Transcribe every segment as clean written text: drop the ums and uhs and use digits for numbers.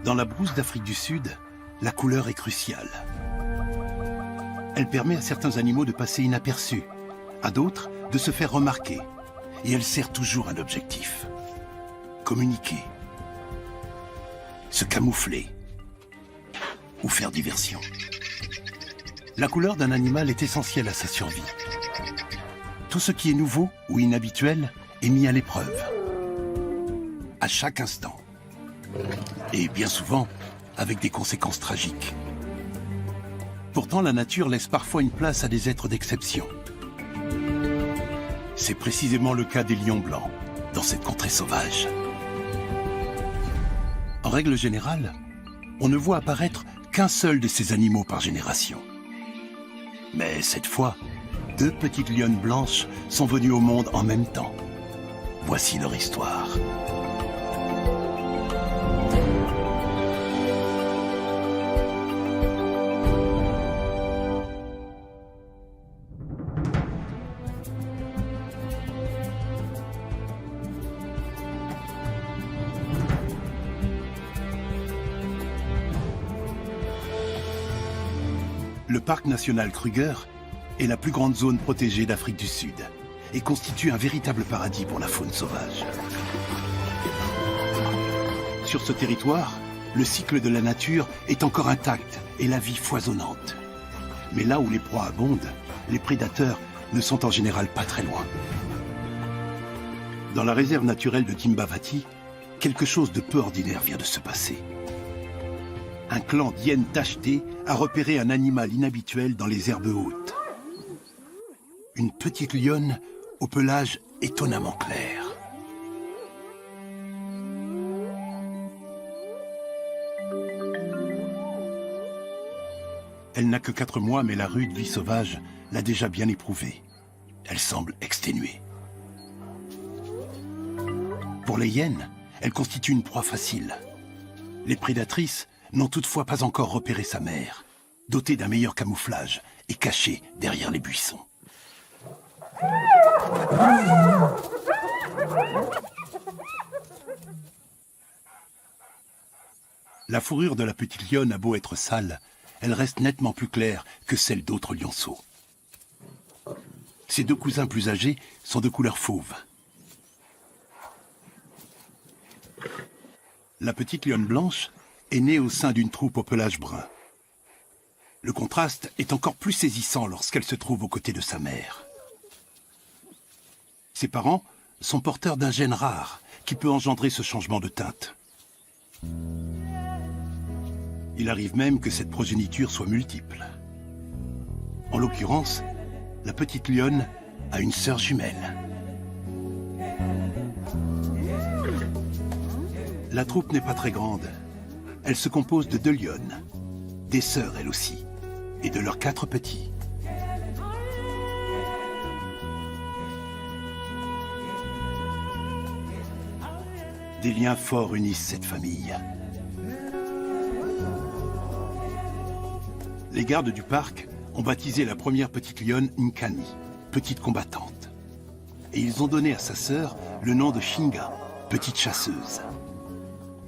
Dans la brousse d'Afrique du Sud, la couleur est cruciale. Elle permet à certains animaux de passer inaperçus, à d'autres de se faire remarquer. Et elle sert toujours un objectif. Communiquer, se camoufler ou faire diversion. La couleur d'un animal est essentielle à sa survie. Tout ce qui est nouveau ou inhabituel est mis à l'épreuve. À chaque instant. Et bien souvent, avec des conséquences tragiques. Pourtant, la nature laisse parfois une place à des êtres d'exception. C'est précisément le cas des lions blancs, dans cette contrée sauvage. En règle générale, on ne voit apparaître qu'un seul de ces animaux par génération. Mais cette fois, 2 petites lionnes blanches sont venues au monde en même temps. Voici leur histoire. Le parc national Kruger est la plus grande zone protégée d'Afrique du Sud et constitue un véritable paradis pour la faune sauvage. Sur ce territoire, le cycle de la nature est encore intact et la vie foisonnante. Mais là où les proies abondent, les prédateurs ne sont en général pas très loin. Dans la réserve naturelle de Timbavati, quelque chose de peu ordinaire vient de se passer. Un clan d'hyènes tachetées a repéré un animal inhabituel dans les herbes hautes. Une petite lionne au pelage étonnamment clair. Elle n'a que 4 mois, mais la rude vie sauvage l'a déjà bien éprouvée. Elle semble exténuée. Pour les hyènes, elle constitue une proie facile. Les prédatrices n'ont toutefois pas encore repéré sa mère, dotée d'un meilleur camouflage et cachée derrière les buissons. La fourrure de la petite lionne a beau être sale, elle reste nettement plus claire que celle d'autres lionceaux. Ses 2 cousins plus âgés sont de couleur fauve. La petite lionne blanche est née au sein d'une troupe au pelage brun. Le contraste est encore plus saisissant lorsqu'elle se trouve aux côtés de sa mère. Ses parents sont porteurs d'un gène rare qui peut engendrer ce changement de teinte. Il arrive même que cette progéniture soit multiple. En l'occurrence, la petite lionne a une sœur jumelle. La troupe n'est pas très grande. Elle se compose de 2 lionnes, des sœurs elles aussi, et de leurs 4 petits. Des liens forts unissent cette famille. Les gardes du parc ont baptisé la première petite lionne Nkani, petite combattante. Et ils ont donné à sa sœur le nom de Shinga, petite chasseuse.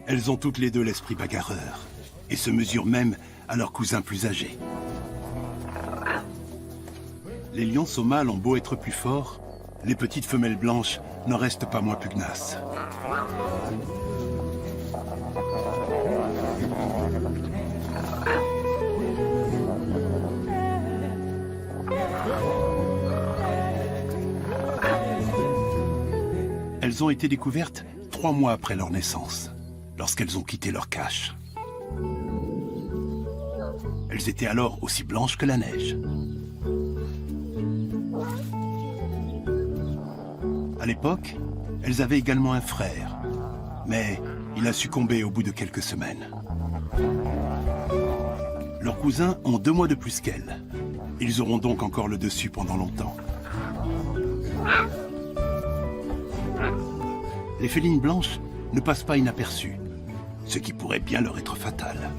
Elles ont toutes les 2 l'esprit bagarreur et se mesurent même à leurs cousins plus âgés. Les lionceaux mâles ont beau être plus forts, les petites femelles blanches n'en restent pas moins pugnaces. Elles ont été découvertes 3 mois après leur naissance, lorsqu'elles ont quitté leur cache. Elles étaient alors aussi blanches que la neige. À l'époque, elles avaient également un frère, mais il a succombé au bout de quelques semaines. Leurs cousins ont 2 mois de plus qu'elles. Ils auront donc encore le dessus pendant longtemps. Les félines blanches ne passent pas inaperçues, ce qui pourrait bien leur être fatal.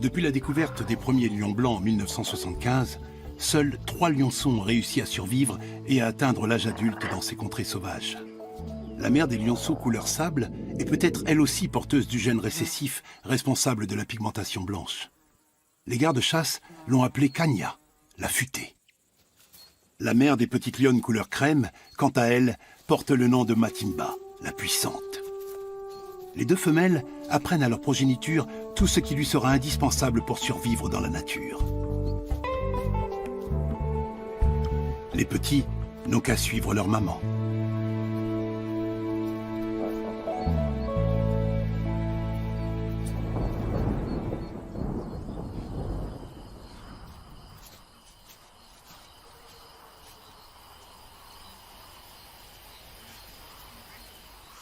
Depuis la découverte des premiers lions blancs en 1975, seuls 3 lionceaux ont réussi à survivre et à atteindre l'âge adulte dans ces contrées sauvages. La mère des lionceaux couleur sable est peut-être elle aussi porteuse du gène récessif responsable de la pigmentation blanche. Les gardes-chasse l'ont appelée Kanya, la futée. La mère des petites lionnes couleur crème, quant à elle, porte le nom de Matimba, la puissante. Les deux femelles apprennent à leur progéniture tout ce qui lui sera indispensable pour survivre dans la nature. Les petits n'ont qu'à suivre leur maman.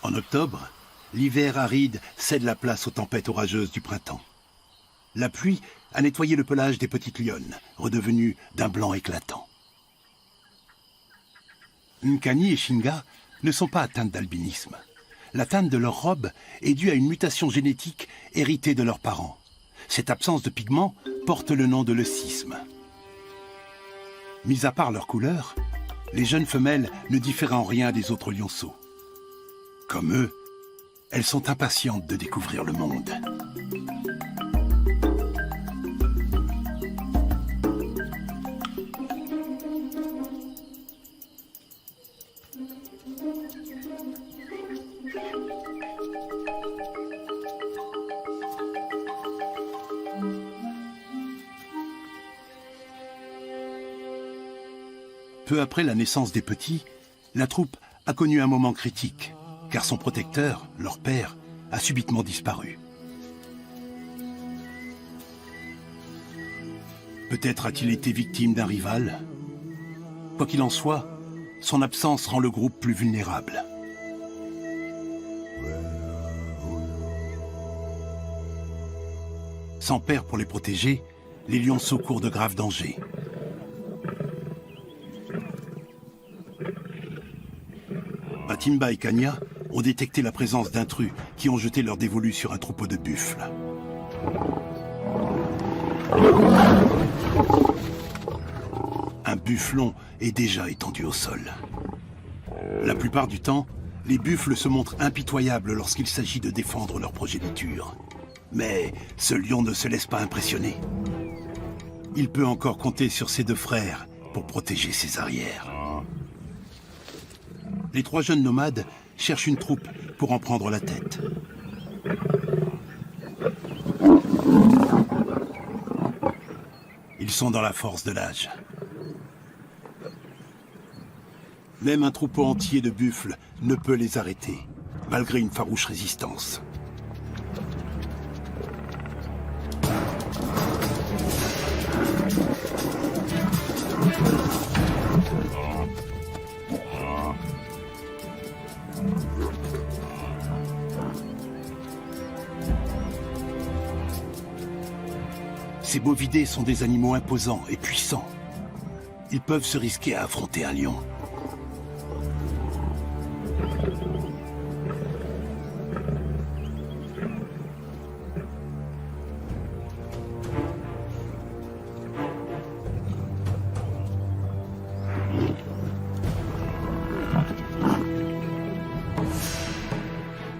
En octobre, l'hiver aride cède la place aux tempêtes orageuses du printemps. La pluie a nettoyé le pelage des petites lionnes, redevenues d'un blanc éclatant. Nkani et Shinga ne sont pas atteintes d'albinisme. L'atteinte de leur robe est due à une mutation génétique héritée de leurs parents. Cette absence de pigments porte le nom de leucisme. Mis à part leur couleur, les jeunes femelles ne diffèrent en rien des autres lionceaux. Comme eux, elles sont impatientes de découvrir le monde. Peu après la naissance des petits, la troupe a connu un moment critique, car son protecteur, leur père, a subitement disparu. Peut-être a-t-il été victime d'un rival. Quoi qu'il en soit, son absence rend le groupe plus vulnérable. Sans père pour les protéger, les lionceaux courent de graves dangers. Matimba et Kanya ont détecté la présence d'intrus qui ont jeté leur dévolu sur un troupeau de buffles. Un bufflon est déjà étendu au sol. La plupart du temps, les buffles se montrent impitoyables lorsqu'il s'agit de défendre leur progéniture. Mais ce lion ne se laisse pas impressionner. Il peut encore compter sur ses deux frères pour protéger ses arrières. Les trois jeunes nomades cherchent une troupe pour en prendre la tête. Ils sont dans la force de l'âge. Même un troupeau entier de buffles ne peut les arrêter, malgré une farouche résistance. Ces bovidés sont des animaux imposants et puissants. Ils peuvent se risquer à affronter un lion.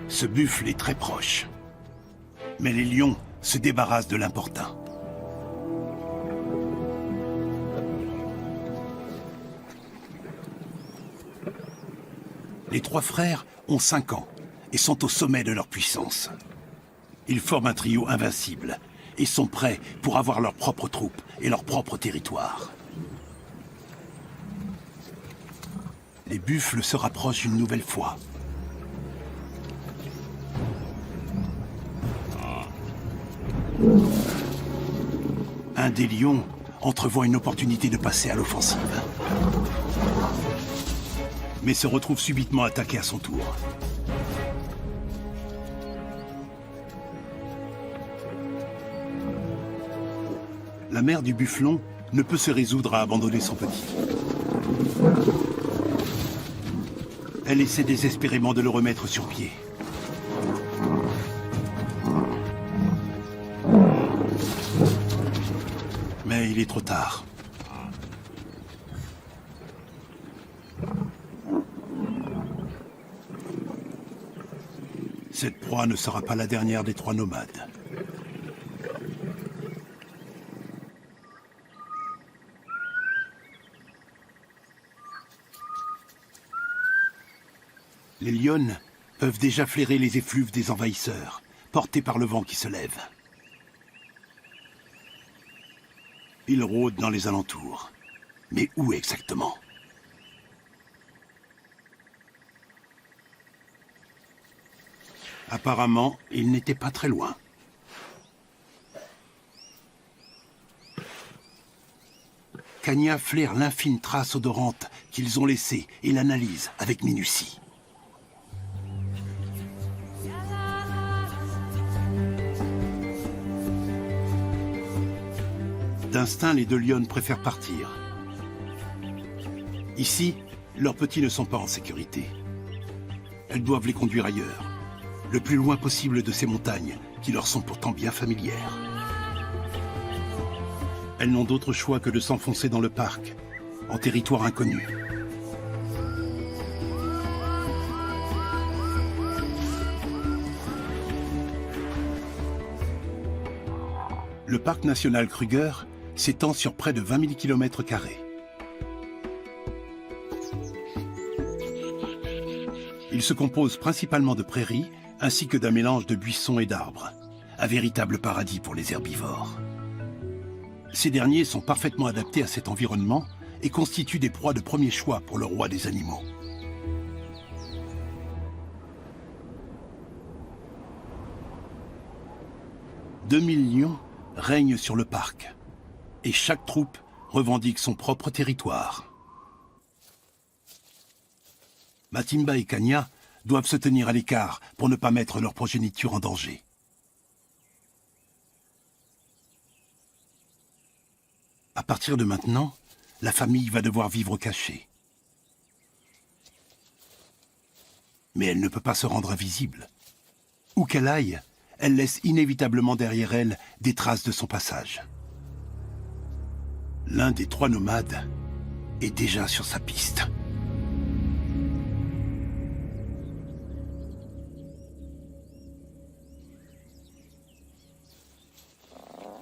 Ce buffle est très proche. Mais les lions se débarrassent de l'importun. Les trois frères ont 5 ans et sont au sommet de leur puissance. Ils forment un trio invincible et sont prêts pour avoir leur propre troupe et leur propre territoire. Les buffles se rapprochent une nouvelle fois. Un des lions entrevoit une opportunité de passer à l'offensive, mais se retrouve subitement attaqué à son tour. La mère du bufflon ne peut se résoudre à abandonner son petit. Elle essaie désespérément de le remettre sur pied. Mais il est trop tard. Cette proie ne sera pas la dernière des trois nomades. Les lionnes peuvent déjà flairer les effluves des envahisseurs, portés par le vent qui se lève. Ils rôdent dans les alentours. Mais où exactement? Apparemment, ils n'étaient pas très loin. Kanya flaire l'infime trace odorante qu'ils ont laissée et l'analyse avec minutie. D'instinct, les deux lionnes préfèrent partir. Ici, leurs petits ne sont pas en sécurité. Elles doivent les conduire ailleurs, le plus loin possible de ces montagnes qui leur sont pourtant bien familières. Elles n'ont d'autre choix que de s'enfoncer dans le parc, en territoire inconnu. Le parc national Kruger s'étend sur près de 20 000 km². Il se compose principalement de prairies ainsi que d'un mélange de buissons et d'arbres, un véritable paradis pour les herbivores. Ces derniers sont parfaitement adaptés à cet environnement et constituent des proies de premier choix pour le roi des animaux. « 2000 lions règnent sur le parc et chaque troupe revendique son propre territoire. Matimba et Kanya doivent se tenir à l'écart pour ne pas mettre leur progéniture en danger. À partir de maintenant, la famille va devoir vivre cachée. Mais elle ne peut pas se rendre invisible. Où qu'elle aille, elle laisse inévitablement derrière elle des traces de son passage. L'un des trois nomades est déjà sur sa piste.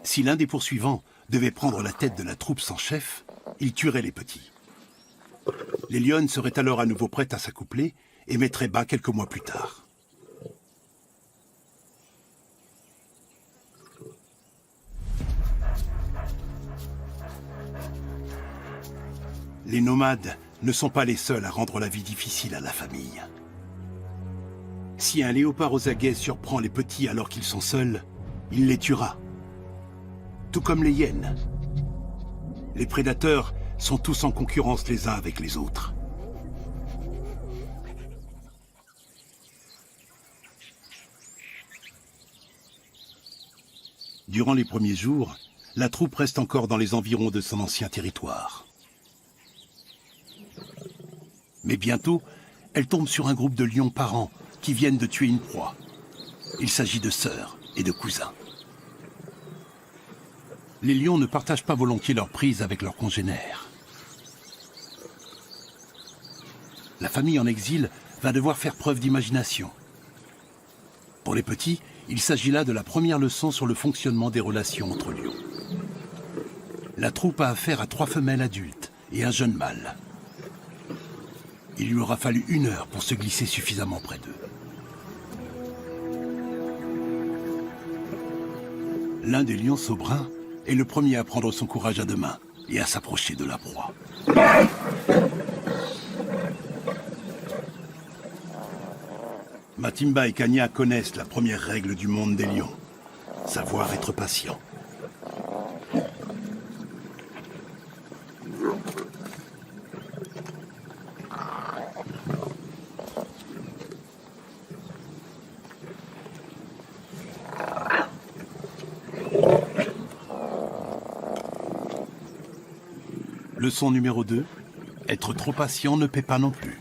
Si l'un des poursuivants devait prendre la tête de la troupe sans chef, il tuerait les petits. Les lionnes seraient alors à nouveau prêtes à s'accoupler et mettraient bas quelques mois plus tard. Les nomades ne sont pas les seuls à rendre la vie difficile à la famille. Si un léopard aux aguets surprend les petits alors qu'ils sont seuls, il les tuera. Tout comme les hyènes. Les prédateurs sont tous en concurrence les uns avec les autres. Durant les premiers jours, la troupe reste encore dans les environs de son ancien territoire. Mais bientôt, elle tombe sur un groupe de lions parents qui viennent de tuer une proie. Il s'agit de sœurs et de cousins. Les lions ne partagent pas volontiers leur prise avec leurs congénères. La famille en exil va devoir faire preuve d'imagination. Pour les petits, il s'agit là de la première leçon sur le fonctionnement des relations entre lions. La troupe a affaire à 3 femelles adultes et un jeune mâle. Il lui aura fallu 1 heure pour se glisser suffisamment près d'eux. L'un des lions saubrins est le premier à prendre son courage à 2 mains et à s'approcher de la proie. Matimba et Kanya connaissent la première règle du monde des lions, savoir être patient. Leçon numéro 2, être trop patient ne paie pas non plus.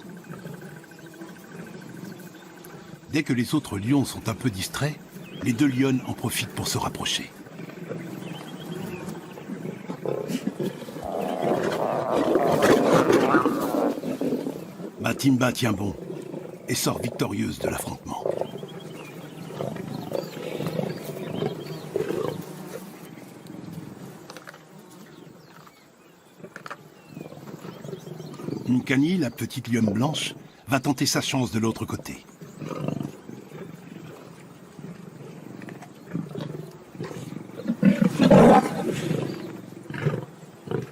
Dès que les autres lions sont un peu distraits, les 2 lionnes en profitent pour se rapprocher. Matimba tient bon et sort victorieuse de l'affrontement. Unkani, la petite lionne blanche, va tenter sa chance de l'autre côté.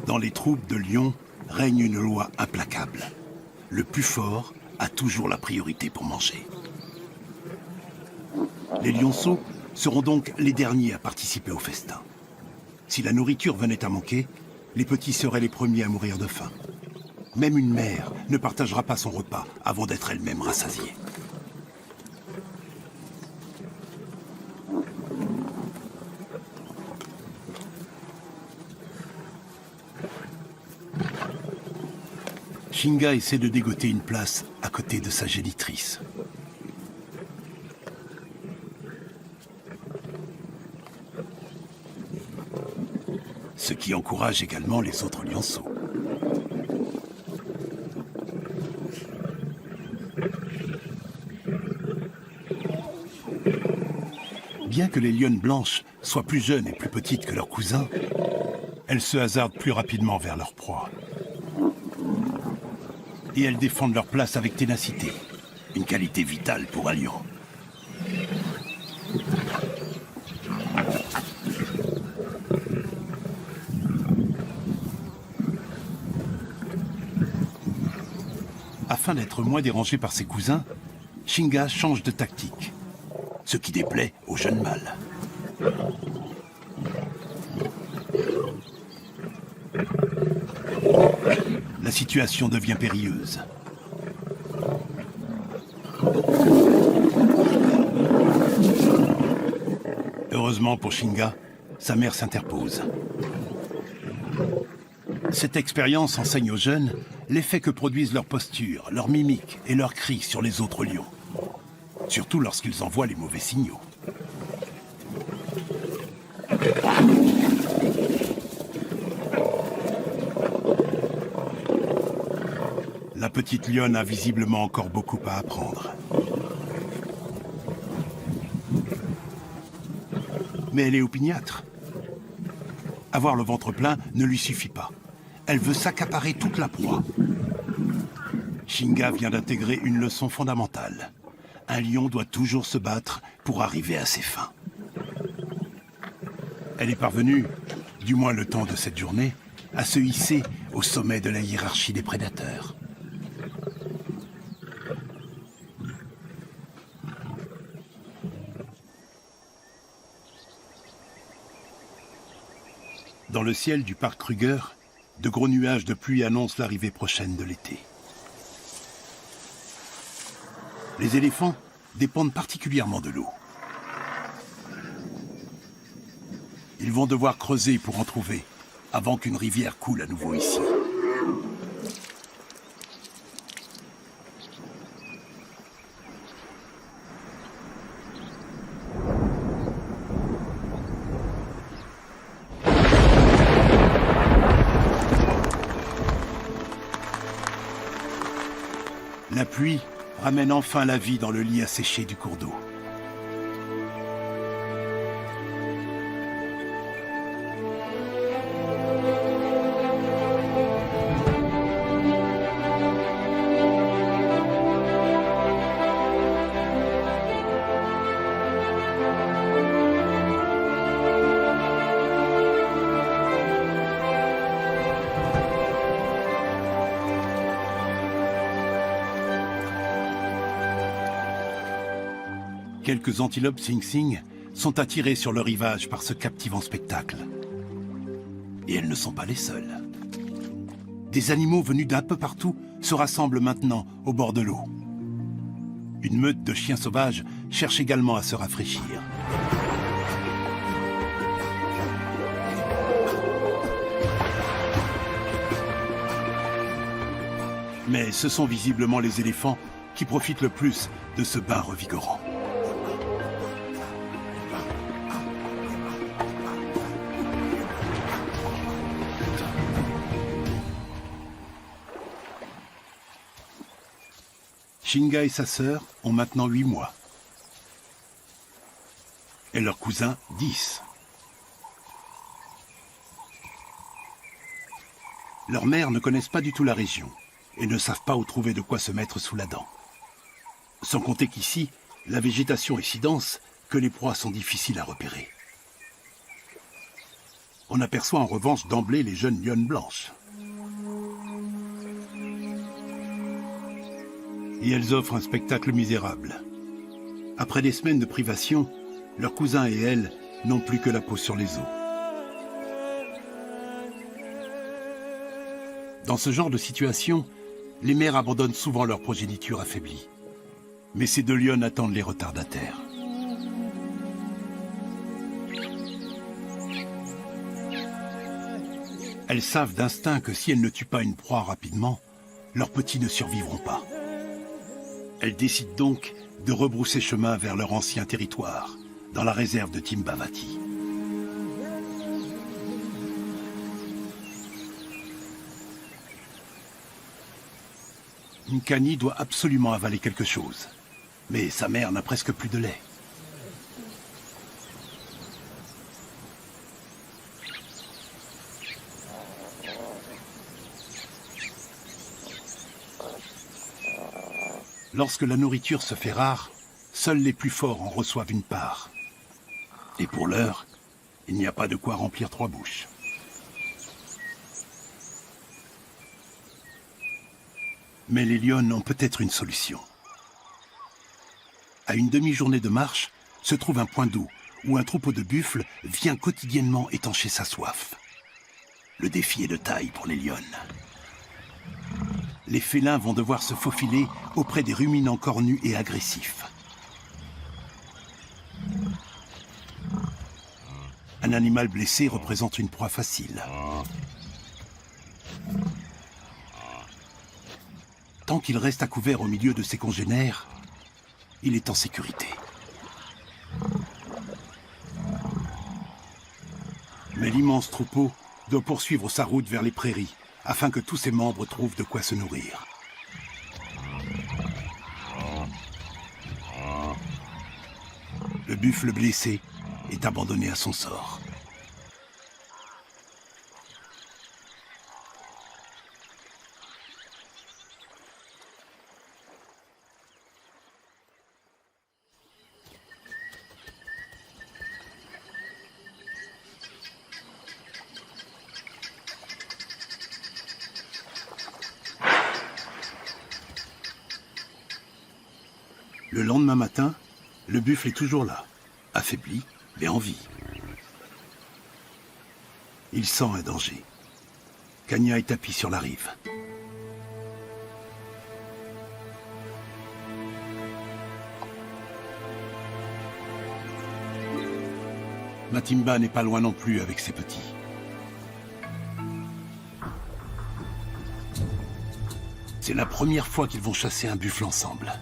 Dans les troupes de lions règne une loi implacable. Le plus fort a toujours la priorité pour manger. Les lionceaux seront donc les derniers à participer au festin. Si la nourriture venait à manquer, les petits seraient les premiers à mourir de faim. Même une mère ne partagera pas son repas avant d'être elle-même rassasiée. Shinga essaie de dégoter une place à côté de sa génitrice. Ce qui encourage également les autres lionceaux. Bien que les lionnes blanches soient plus jeunes et plus petites que leurs cousins, elles se hasardent plus rapidement vers leur proie. Et elles défendent leur place avec ténacité, une qualité vitale pour un lion. Afin d'être moins dérangé par ses cousins, Shinga change de tactique, ce qui déplaît au jeune mâle. La situation devient périlleuse. Heureusement pour Shinga, sa mère s'interpose. Cette expérience enseigne aux jeunes l'effet que produisent leur posture, leur mimique et leurs cris sur les autres lions. Surtout lorsqu'ils envoient les mauvais signaux. La petite lionne a visiblement encore beaucoup à apprendre. Mais elle est opiniâtre. Avoir le ventre plein ne lui suffit pas. Elle veut s'accaparer toute la proie. Shinga vient d'intégrer une leçon fondamentale. Un lion doit toujours se battre pour arriver à ses fins. Elle est parvenue, du moins le temps de cette journée, à se hisser au sommet de la hiérarchie des prédateurs. Dans le ciel du parc Kruger, de gros nuages de pluie annoncent l'arrivée prochaine de l'été. Les éléphants dépendent particulièrement de l'eau. Ils vont devoir creuser pour en trouver, avant qu'une rivière coule à nouveau ici. La pluie ramène enfin la vie dans le lit asséché du cours d'eau. Quelques antilopes Sing Sing sont attirées sur le rivage par ce captivant spectacle. Et elles ne sont pas les seules. Des animaux venus d'un peu partout se rassemblent maintenant au bord de l'eau. Une meute de chiens sauvages cherche également à se rafraîchir. Mais ce sont visiblement les éléphants qui profitent le plus de ce bain revigorant. Shinga et sa sœur ont maintenant 8 mois. Et leur cousin 10. Leurs mères ne connaissent pas du tout la région et ne savent pas où trouver de quoi se mettre sous la dent. Sans compter qu'ici, la végétation est si dense que les proies sont difficiles à repérer. On aperçoit en revanche d'emblée les jeunes lionnes blanches. Et elles offrent un spectacle misérable. Après des semaines de privation, leurs cousins et elles n'ont plus que la peau sur les os. Dans ce genre de situation, les mères abandonnent souvent leur progéniture affaiblie. Mais ces deux lionnes attendent les retardataires. Elles savent d'instinct que si elles ne tuent pas une proie rapidement, leurs petits ne survivront pas. Elles décident donc de rebrousser chemin vers leur ancien territoire, dans la réserve de Timbavati. Nkani doit absolument avaler quelque chose, mais sa mère n'a presque plus de lait. Lorsque la nourriture se fait rare, seuls les plus forts en reçoivent une part. Et pour l'heure, il n'y a pas de quoi remplir 3 bouches. Mais les lionnes ont peut-être une solution. À une demi-journée de marche, se trouve un point d'eau où un troupeau de buffles vient quotidiennement étancher sa soif. Le défi est de taille pour les lionnes. Les félins vont devoir se faufiler auprès des ruminants cornus et agressifs. Un animal blessé représente une proie facile. Tant qu'il reste à couvert au milieu de ses congénères, il est en sécurité. Mais l'immense troupeau doit poursuivre sa route vers les prairies, afin que tous ses membres trouvent de quoi se nourrir. Le buffle blessé est abandonné à son sort. Le lendemain matin, le buffle est toujours là, affaibli, mais en vie. Il sent un danger. Kanya est tapie sur la rive. Matimba n'est pas loin non plus avec ses petits. C'est la première fois qu'ils vont chasser un buffle ensemble.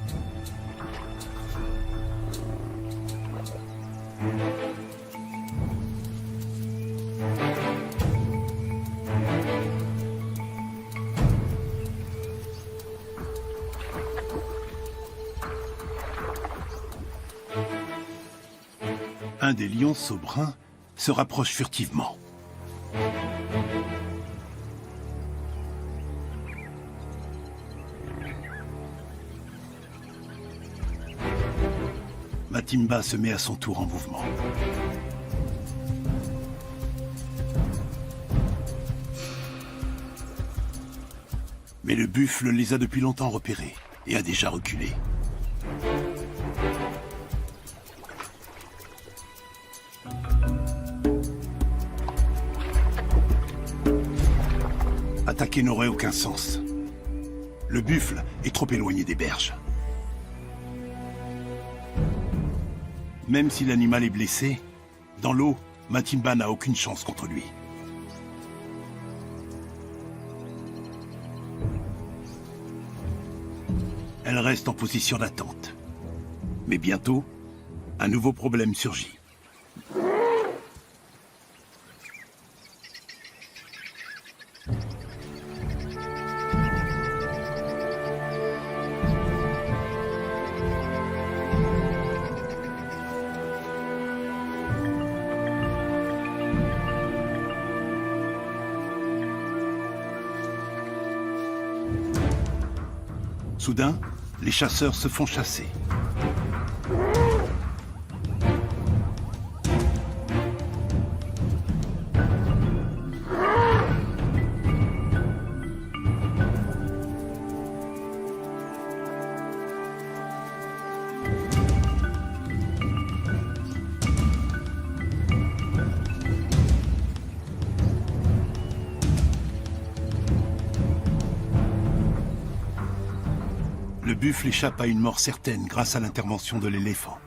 Un des lionceaux bruns se rapproche furtivement. Matimba se met à son tour en mouvement. Mais le buffle les a depuis longtemps repérés et a déjà reculé. Attaquer n'aurait aucun sens. Le buffle est trop éloigné des berges. Même si l'animal est blessé, dans l'eau, Matimba n'a aucune chance contre lui. Elle reste en position d'attente. Mais bientôt, un nouveau problème surgit. Soudain, les chasseurs se font chasser. Le buffle échappe à une mort certaine grâce à l'intervention de l'éléphant.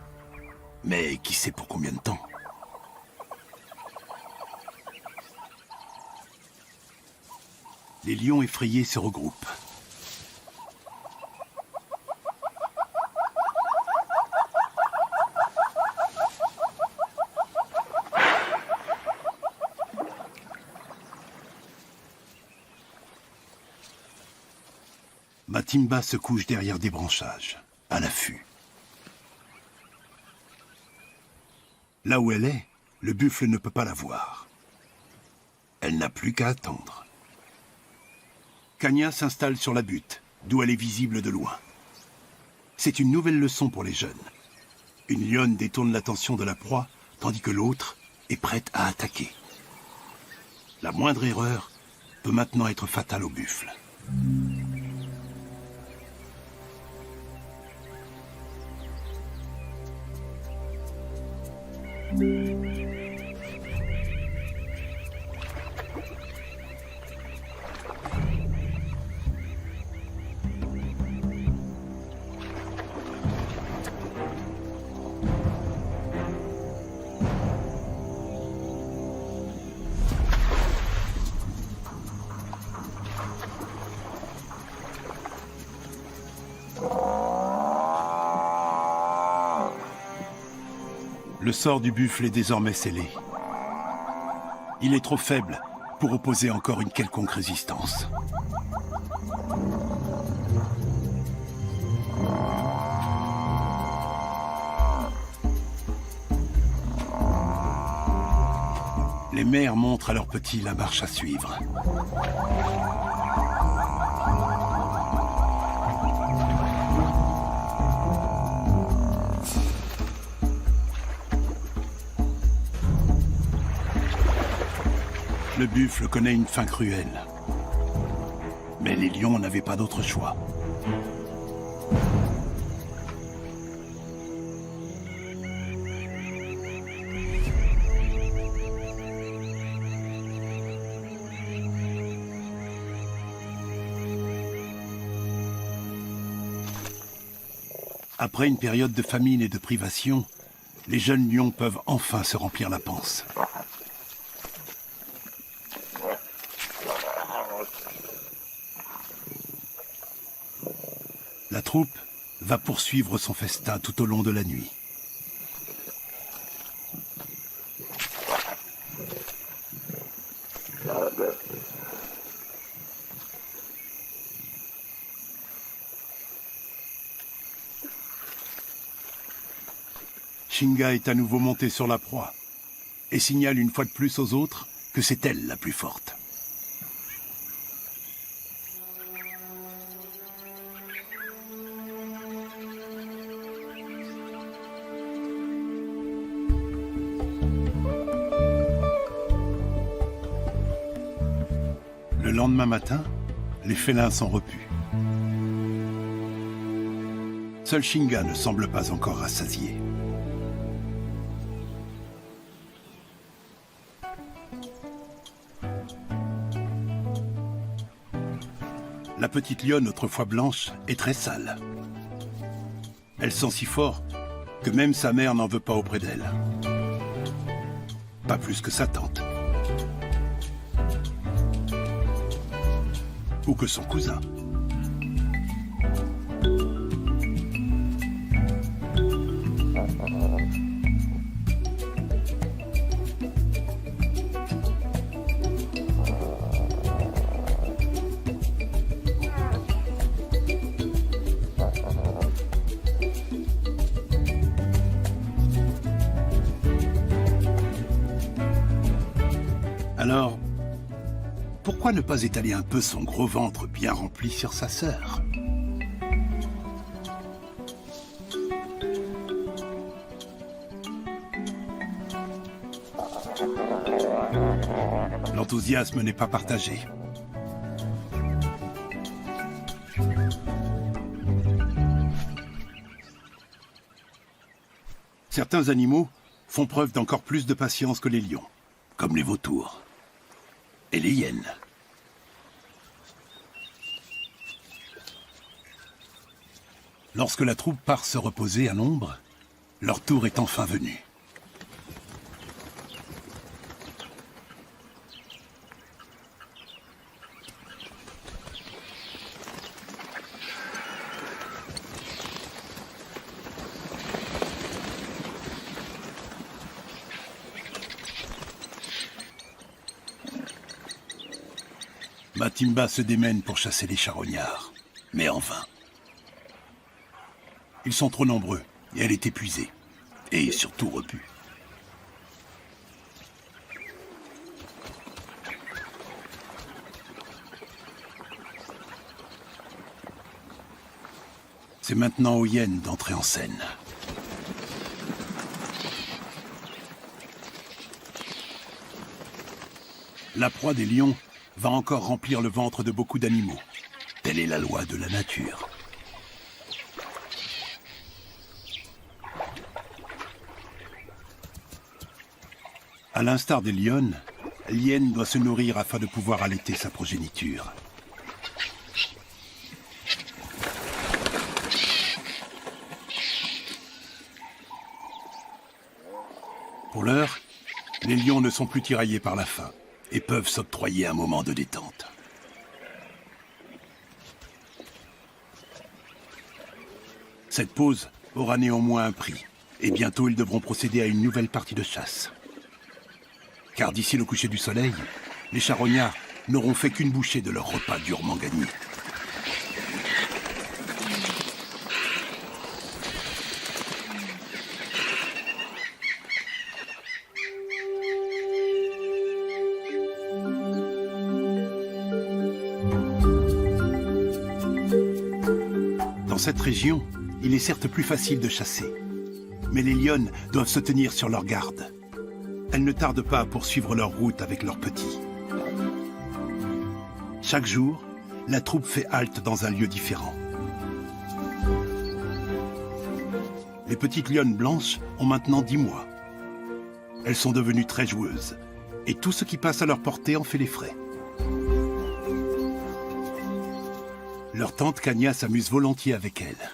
Mais qui sait pour combien de temps? Les lions effrayés se regroupent. Matimba se couche derrière des branchages, à l'affût. Là où elle est, le buffle ne peut pas la voir. Elle n'a plus qu'à attendre. Kanya s'installe sur la butte, d'où elle est visible de loin. C'est une nouvelle leçon pour les jeunes. Une lionne détourne l'attention de la proie, tandis que l'autre est prête à attaquer. La moindre erreur peut maintenant être fatale au buffle. Le sort du buffle est désormais scellé. Il est trop faible pour opposer encore une quelconque résistance. Les mères montrent à leurs petits la marche à suivre. Le buffle connaît une faim cruelle. Mais les lions n'avaient pas d'autre choix. Après une période de famine et de privation, les jeunes lions peuvent enfin se remplir la panse. La troupe va poursuivre son festin tout au long de la nuit. Shinga est à nouveau montée sur la proie et signale une fois de plus aux autres que c'est elle la plus forte. Le lendemain matin, les félins sont repus. Seul Shinga ne semble pas encore rassasié. La petite lionne, autrefois blanche, est très sale. Elle sent si fort que même sa mère n'en veut pas auprès d'elle. Pas plus que sa tante. Ou que son cousin. Alors, pourquoi ne pas étaler un peu son gros ventre bien rempli sur sa sœur? L'enthousiasme n'est pas partagé. Certains animaux font preuve d'encore plus de patience que les lions, comme les vautours et les hyènes. Lorsque la troupe part se reposer à l'ombre, leur tour est enfin venu. Matimba se démène pour chasser les charognards, mais en vain. Ils sont trop nombreux, et elle est épuisée, et surtout repue. C'est maintenant aux hyènes d'entrer en scène. La proie des lions va encore remplir le ventre de beaucoup d'animaux. Telle est la loi de la nature. À l'instar des lionnes, l'hyène doit se nourrir afin de pouvoir allaiter sa progéniture. Pour l'heure, les lions ne sont plus tiraillés par la faim et peuvent s'octroyer un moment de détente. Cette pause aura néanmoins un prix, et bientôt ils devront procéder à une nouvelle partie de chasse. Car d'ici le coucher du soleil, les charognards n'auront fait qu'une bouchée de leur repas durement gagné. Dans cette région, il est certes plus facile de chasser, mais les lionnes doivent se tenir sur leur garde. Elles ne tardent pas à poursuivre leur route avec leurs petits. Chaque jour, la troupe fait halte dans un lieu différent. Les petites lionnes blanches ont maintenant 10 mois. Elles sont devenues très joueuses, et tout ce qui passe à leur portée en fait les frais. Leur tante Kanya s'amuse volontiers avec elles.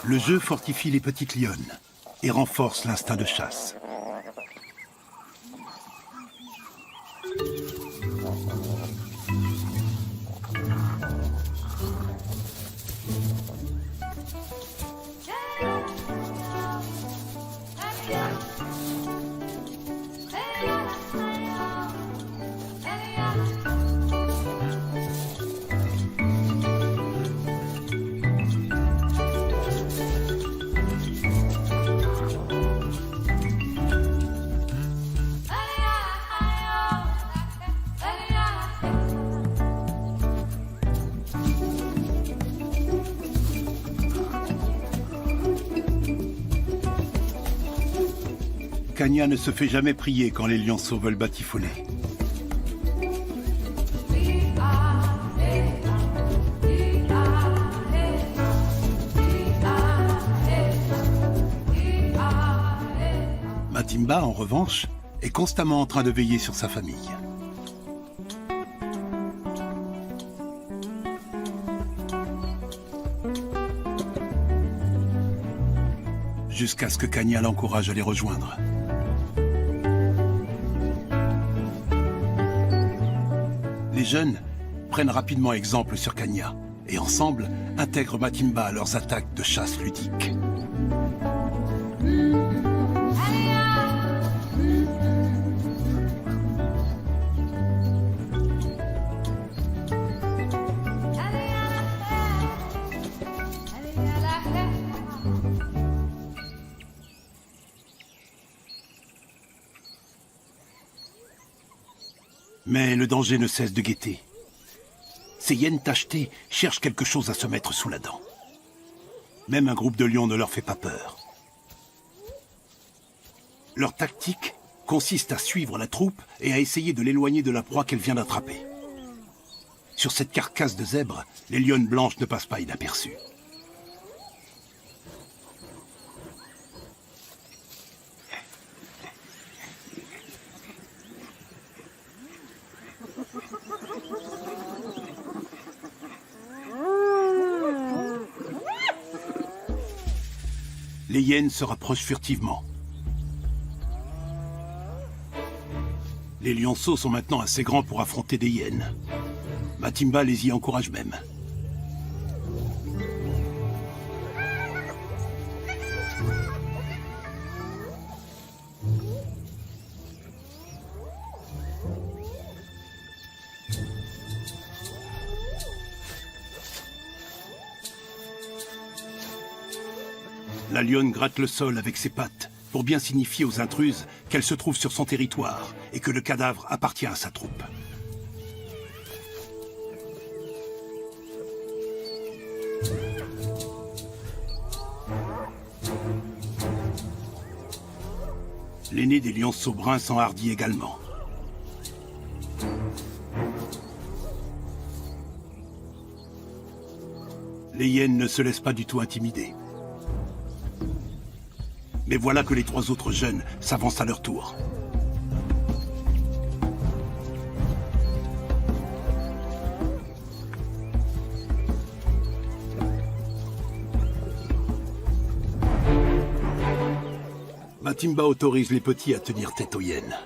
Le jeu fortifie les petites lionnes et renforce l'instinct de chasse. Kanya ne se fait jamais prier quand les lionceaux veulent batifoler. Matimba, en revanche, est constamment en train de veiller sur sa famille. Jusqu'à ce que Kanya l'encourage à les rejoindre. Les jeunes prennent rapidement exemple sur Kanya et ensemble intègrent Matimba à leurs attaques de chasse ludiques. Mais le danger ne cesse de guetter. Ces hyènes tachetées cherchent quelque chose à se mettre sous la dent. Même un groupe de lions ne leur fait pas peur. Leur tactique consiste à suivre la troupe et à essayer de l'éloigner de la proie qu'elle vient d'attraper. Sur cette carcasse de zèbre, les lionnes blanches ne passent pas inaperçues. Les hyènes se rapprochent furtivement. Les lionceaux sont maintenant assez grands pour affronter des hyènes. Matimba les y encourage même. La lionne gratte le sol avec ses pattes pour bien signifier aux intruses qu'elle se trouve sur son territoire et que le cadavre appartient à sa troupe. L'aîné des lionceaux bruns s'enhardit également. Les hyènes ne se laissent pas du tout intimider. Mais voilà que les trois autres jeunes s'avancent à leur tour. Matimba autorise les petits à tenir tête aux hyènes.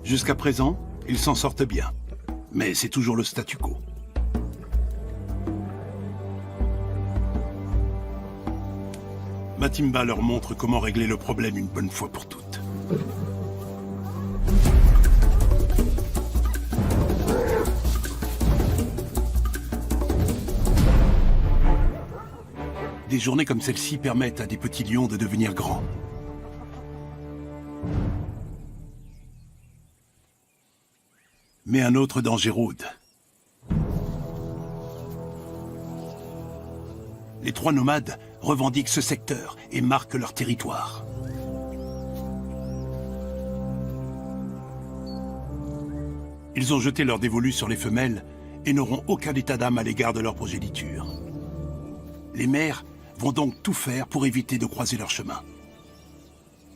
Jusqu'à présent, ils s'en sortent bien. Mais c'est toujours le statu quo. Matimba leur montre comment régler le problème une bonne fois pour toutes. Des journées comme celle-ci permettent à des petits lions de devenir grands. Mais un autre danger rôde. Les trois nomades revendiquent ce secteur et marquent leur territoire. Ils ont jeté leur dévolu sur les femelles et n'auront aucun état d'âme à l'égard de leur progéniture. Les mères vont donc tout faire pour éviter de croiser leur chemin.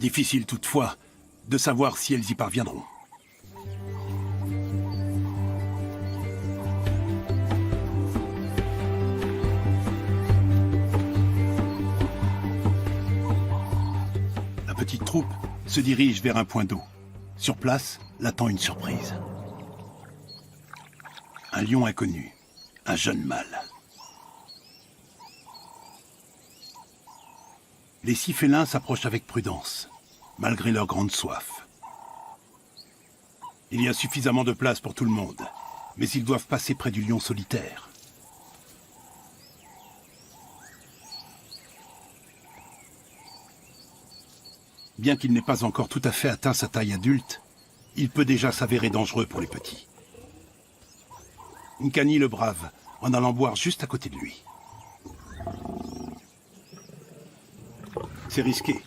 Difficile toutefois de savoir si elles y parviendront. La petite troupe se dirige vers un point d'eau. Sur place, l'attend une surprise. Un lion inconnu, un jeune mâle. Les 6 félins s'approchent avec prudence, malgré leur grande soif. Il y a suffisamment de place pour tout le monde, mais ils doivent passer près du lion solitaire. Bien qu'il n'ait pas encore tout à fait atteint sa taille adulte, il peut déjà s'avérer dangereux pour les petits. Nkani le brave, en allant boire juste à côté de lui. C'est risqué,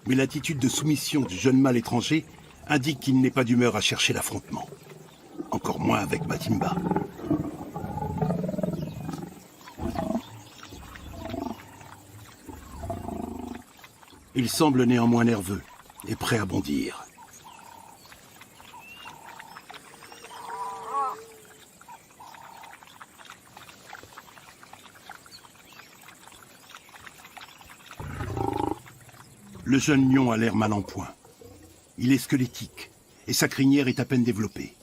mais l'attitude de soumission du jeune mâle étranger indique qu'il n'est pas d'humeur à chercher l'affrontement. Encore moins avec Matimba. Il semble néanmoins nerveux et prêt à bondir. Le jeune lion a l'air mal en point. Il est squelettique et sa crinière est à peine développée.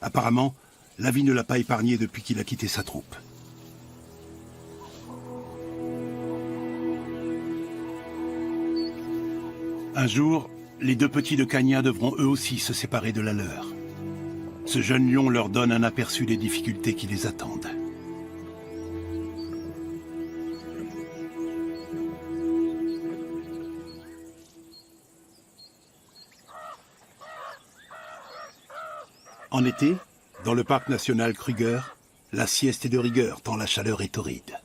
Apparemment, la vie ne l'a pas épargné depuis qu'il a quitté sa troupe. Un jour, les 2 petits de Kanya devront eux aussi se séparer de la leur. Ce jeune lion leur donne un aperçu des difficultés qui les attendent. En été, dans le parc national Kruger, la sieste est de rigueur tant la chaleur est torride.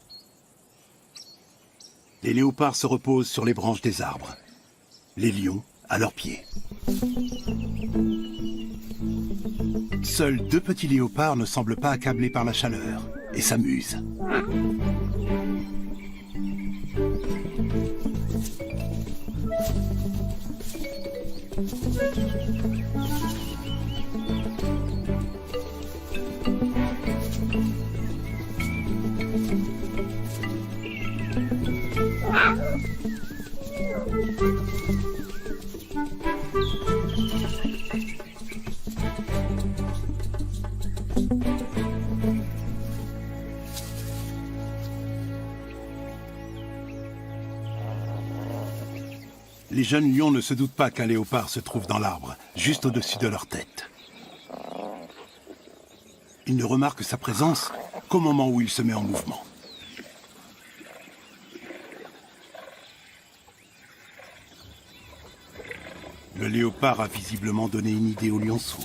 Les léopards se reposent sur les branches des arbres, les lions à leurs pieds. Seuls 2 petits léopards ne semblent pas accablés par la chaleur et s'amusent. Les jeunes lions ne se doutent pas qu'un léopard se trouve dans l'arbre, juste au-dessus de leur tête. Ils ne remarquent sa présence qu'au moment où il se met en mouvement. Le léopard a visiblement donné une idée au lionceau.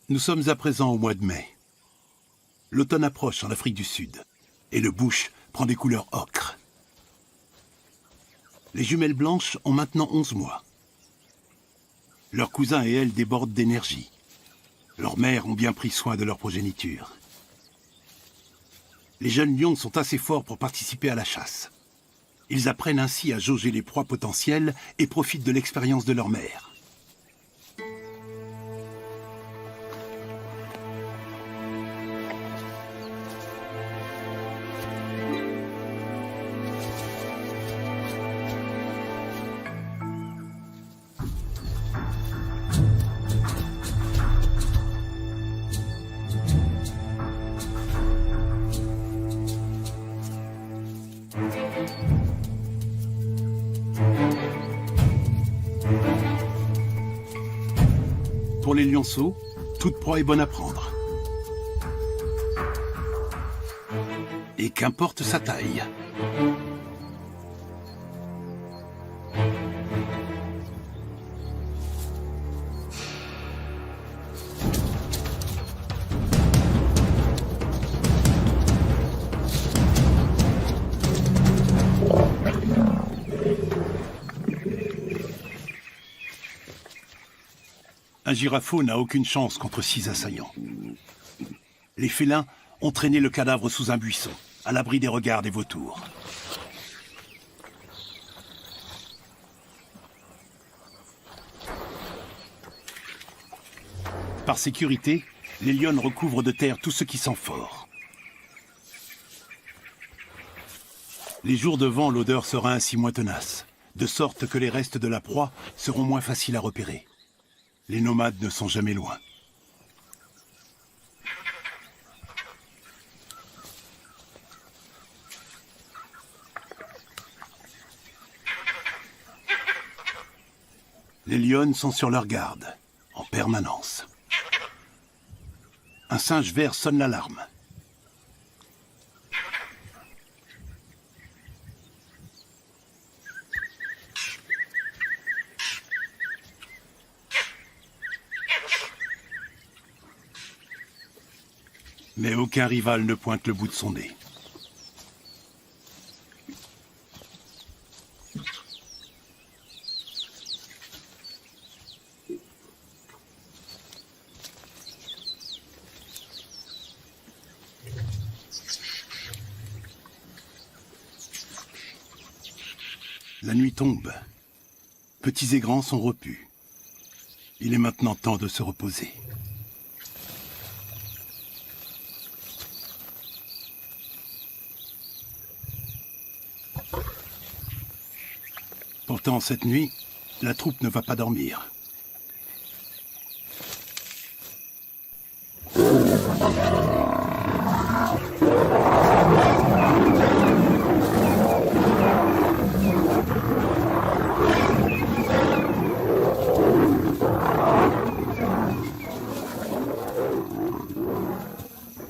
Nous sommes à présent au mois de mai. L'automne approche en Afrique du Sud et le bush prend des couleurs ocre. Les jumelles blanches ont maintenant 11 mois. Leurs cousins et elles débordent d'énergie. Leurs mères ont bien pris soin de leur progéniture. Les jeunes lions sont assez forts pour participer à la chasse. Ils apprennent ainsi à jauger les proies potentielles et profitent de l'expérience de leur mère. Pour les lionceaux, toute proie est bonne à prendre. Et qu'importe sa taille. Un girafeau n'a aucune chance contre 6 assaillants. Les félins ont traîné le cadavre sous un buisson, à l'abri des regards des vautours. Par sécurité, les lionnes recouvrent de terre tout ce qui sent fort. Les jours de vent, l'odeur sera ainsi moins tenace, de sorte que les restes de la proie seront moins faciles à repérer. Les nomades ne sont jamais loin. Les lionnes sont sur leur garde, en permanence. Un singe vert sonne l'alarme. Mais aucun rival ne pointe le bout de son nez. La nuit tombe. Petits et grands sont repus. Il est maintenant temps de se reposer. Pourtant, cette nuit, la troupe ne va pas dormir.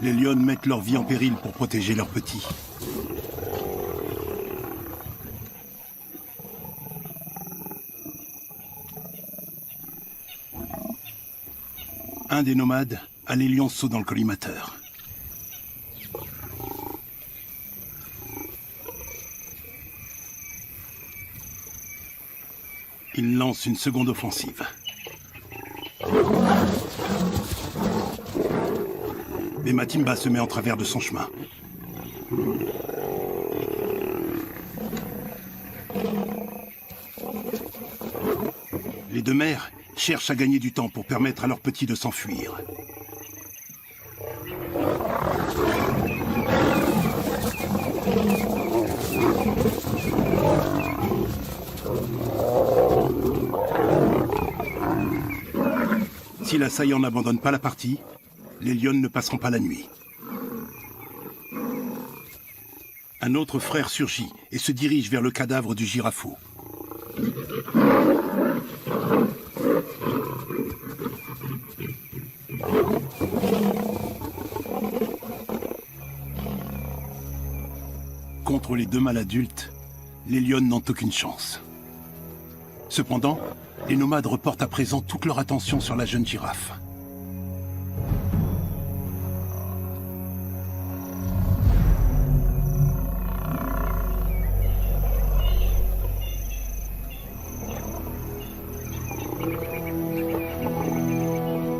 Les lions mettent leur vie en péril pour protéger leurs petits. Un des nomades a les lionceaux dans le collimateur. Il lance une seconde offensive. Mais Matimba se met en travers de son chemin. Les deux mères cherchent à gagner du temps pour permettre à leurs petits de s'enfuir. Si l'assaillant n'abandonne pas la partie, les lions ne passeront pas la nuit. Un autre frère surgit et se dirige vers le cadavre du girafeau. Contre les deux mâles adultes, les lions n'ont aucune chance. Cependant, les nomades reportent à présent toute leur attention sur la jeune girafe.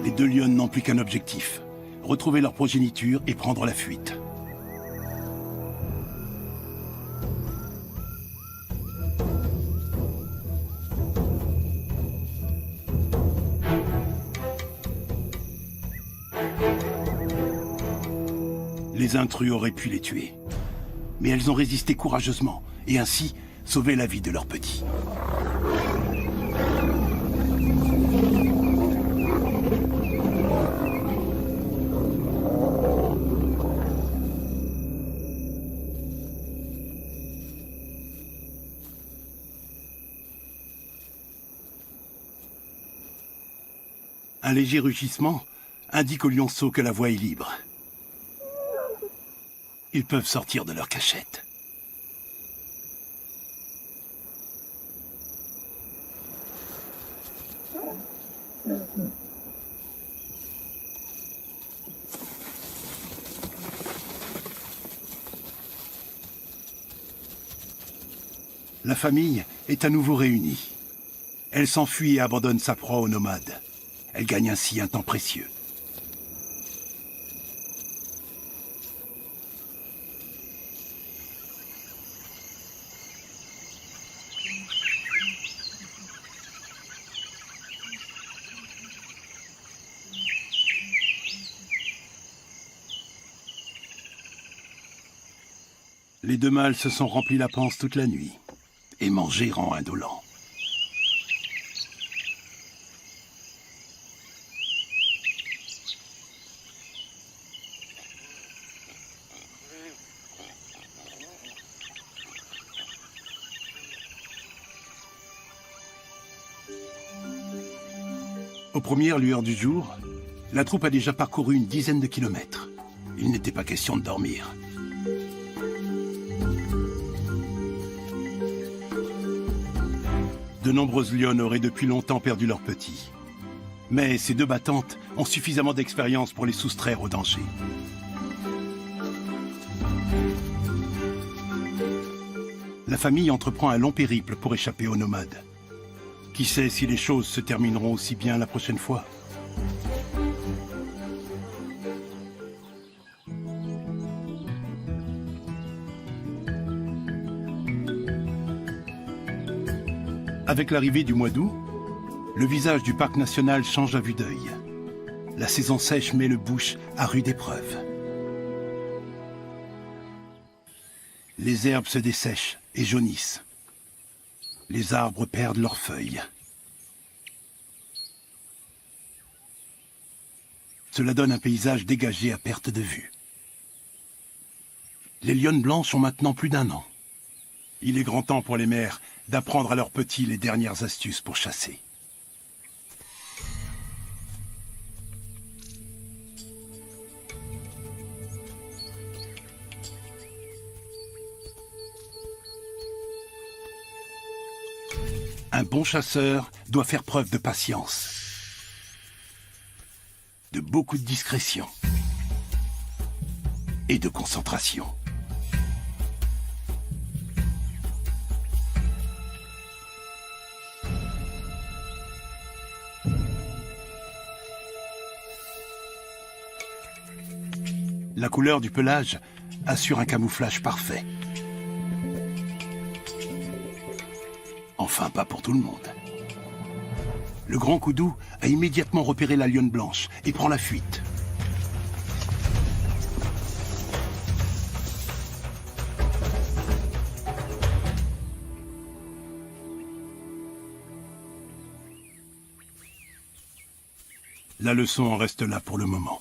Les deux lions n'ont plus qu'un objectif, retrouver leur progéniture et prendre la fuite. Les intrus auraient pu les tuer. Mais elles ont résisté courageusement et ainsi sauvé la vie de leurs petits. Un léger rugissement indique aux lionceaux que la voie est libre. Ils peuvent sortir de leur cachette. La famille est à nouveau réunie. Elle s'enfuit et abandonne sa proie aux nomades. Elle gagne ainsi un temps précieux. Les deux mâles se sont remplis la panse toute la nuit, et manger rend indolent. Aux premières lueurs du jour, la troupe a déjà parcouru une dizaine de kilomètres. Il n'était pas question de dormir. De nombreuses lionnes auraient depuis longtemps perdu leurs petits. Mais ces deux battantes ont suffisamment d'expérience pour les soustraire au danger. la famille entreprend un long périple pour échapper aux nomades. Qui sait si les choses se termineront aussi bien la prochaine fois? Avec l'arrivée du mois d'août, le visage du parc national change à vue d'œil. La saison sèche met le bush à rude épreuve. Les herbes se dessèchent et jaunissent. Les arbres perdent leurs feuilles. Cela donne un paysage dégagé à perte de vue. Les lionnes blanches ont maintenant plus d'1 an. Il est grand temps pour les mères d'apprendre à leurs petits les dernières astuces pour chasser. Un bon chasseur doit faire preuve de patience, de beaucoup de discrétion et de concentration. La couleur du pelage assure un camouflage parfait. Enfin, pas pour tout le monde. Le grand Koudou a immédiatement repéré la lionne blanche et prend la fuite. La leçon en reste là pour le moment.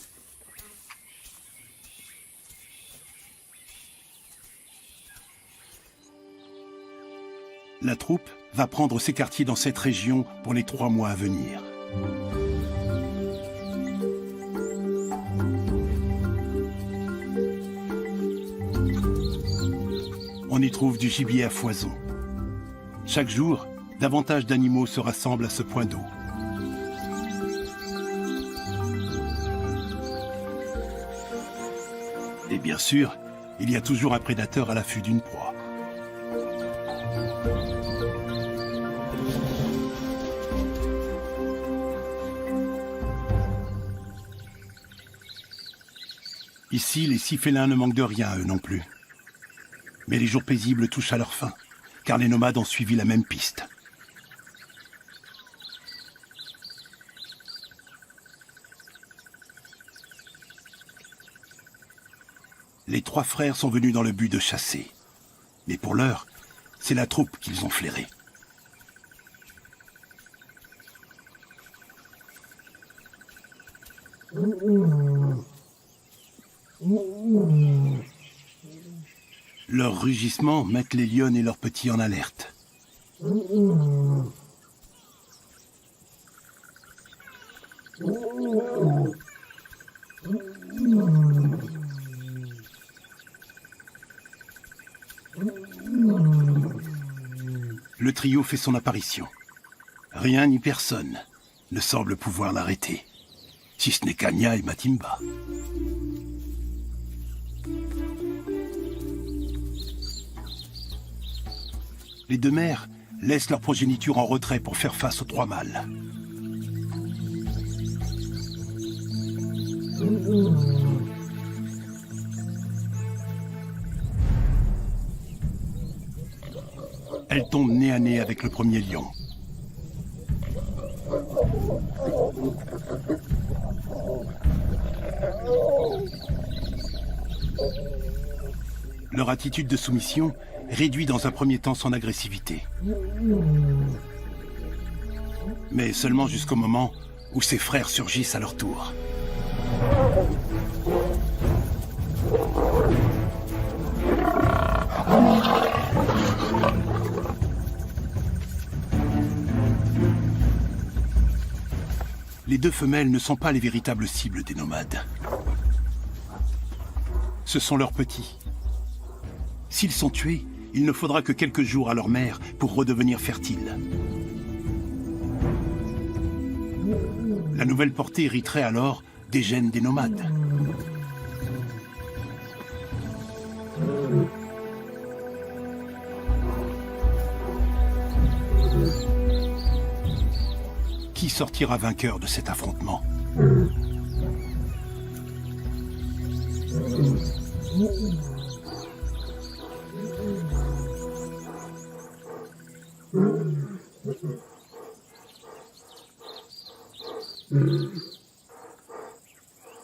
La troupe va prendre ses quartiers dans cette région pour les 3 mois à venir. On y trouve du gibier à foison. Chaque jour, davantage d'animaux se rassemblent à ce point d'eau. Et bien sûr, il y a toujours un prédateur à l'affût d'une proie. Ici, les 6 félins ne manquent de rien, eux non plus. Mais les jours paisibles touchent à leur fin, car les nomades ont suivi la même piste. Les 3 frères sont venus dans le but de chasser. Mais pour l'heure, c'est la troupe qu'ils ont flairée. Leurs rugissements mettent les lionnes et leurs petits en alerte. Le trio fait son apparition. Rien ni personne ne semble pouvoir l'arrêter, si ce n'est Kanya et Matimba. Les 2 mères laissent leur progéniture en retrait pour faire face aux 3 mâles. Elle tombe nez à nez avec le premier lion. Leur attitude de soumission réduit dans un premier temps son agressivité. Mais seulement jusqu'au moment où ses frères surgissent à leur tour. Les 2 femelles ne sont pas les véritables cibles des nomades. Ce sont leurs petits. S'ils sont tués, il ne faudra que quelques jours à leur mère pour redevenir fertiles. La nouvelle portée hériterait alors des gènes des nomades. Qui sortira vainqueur de cet affrontement?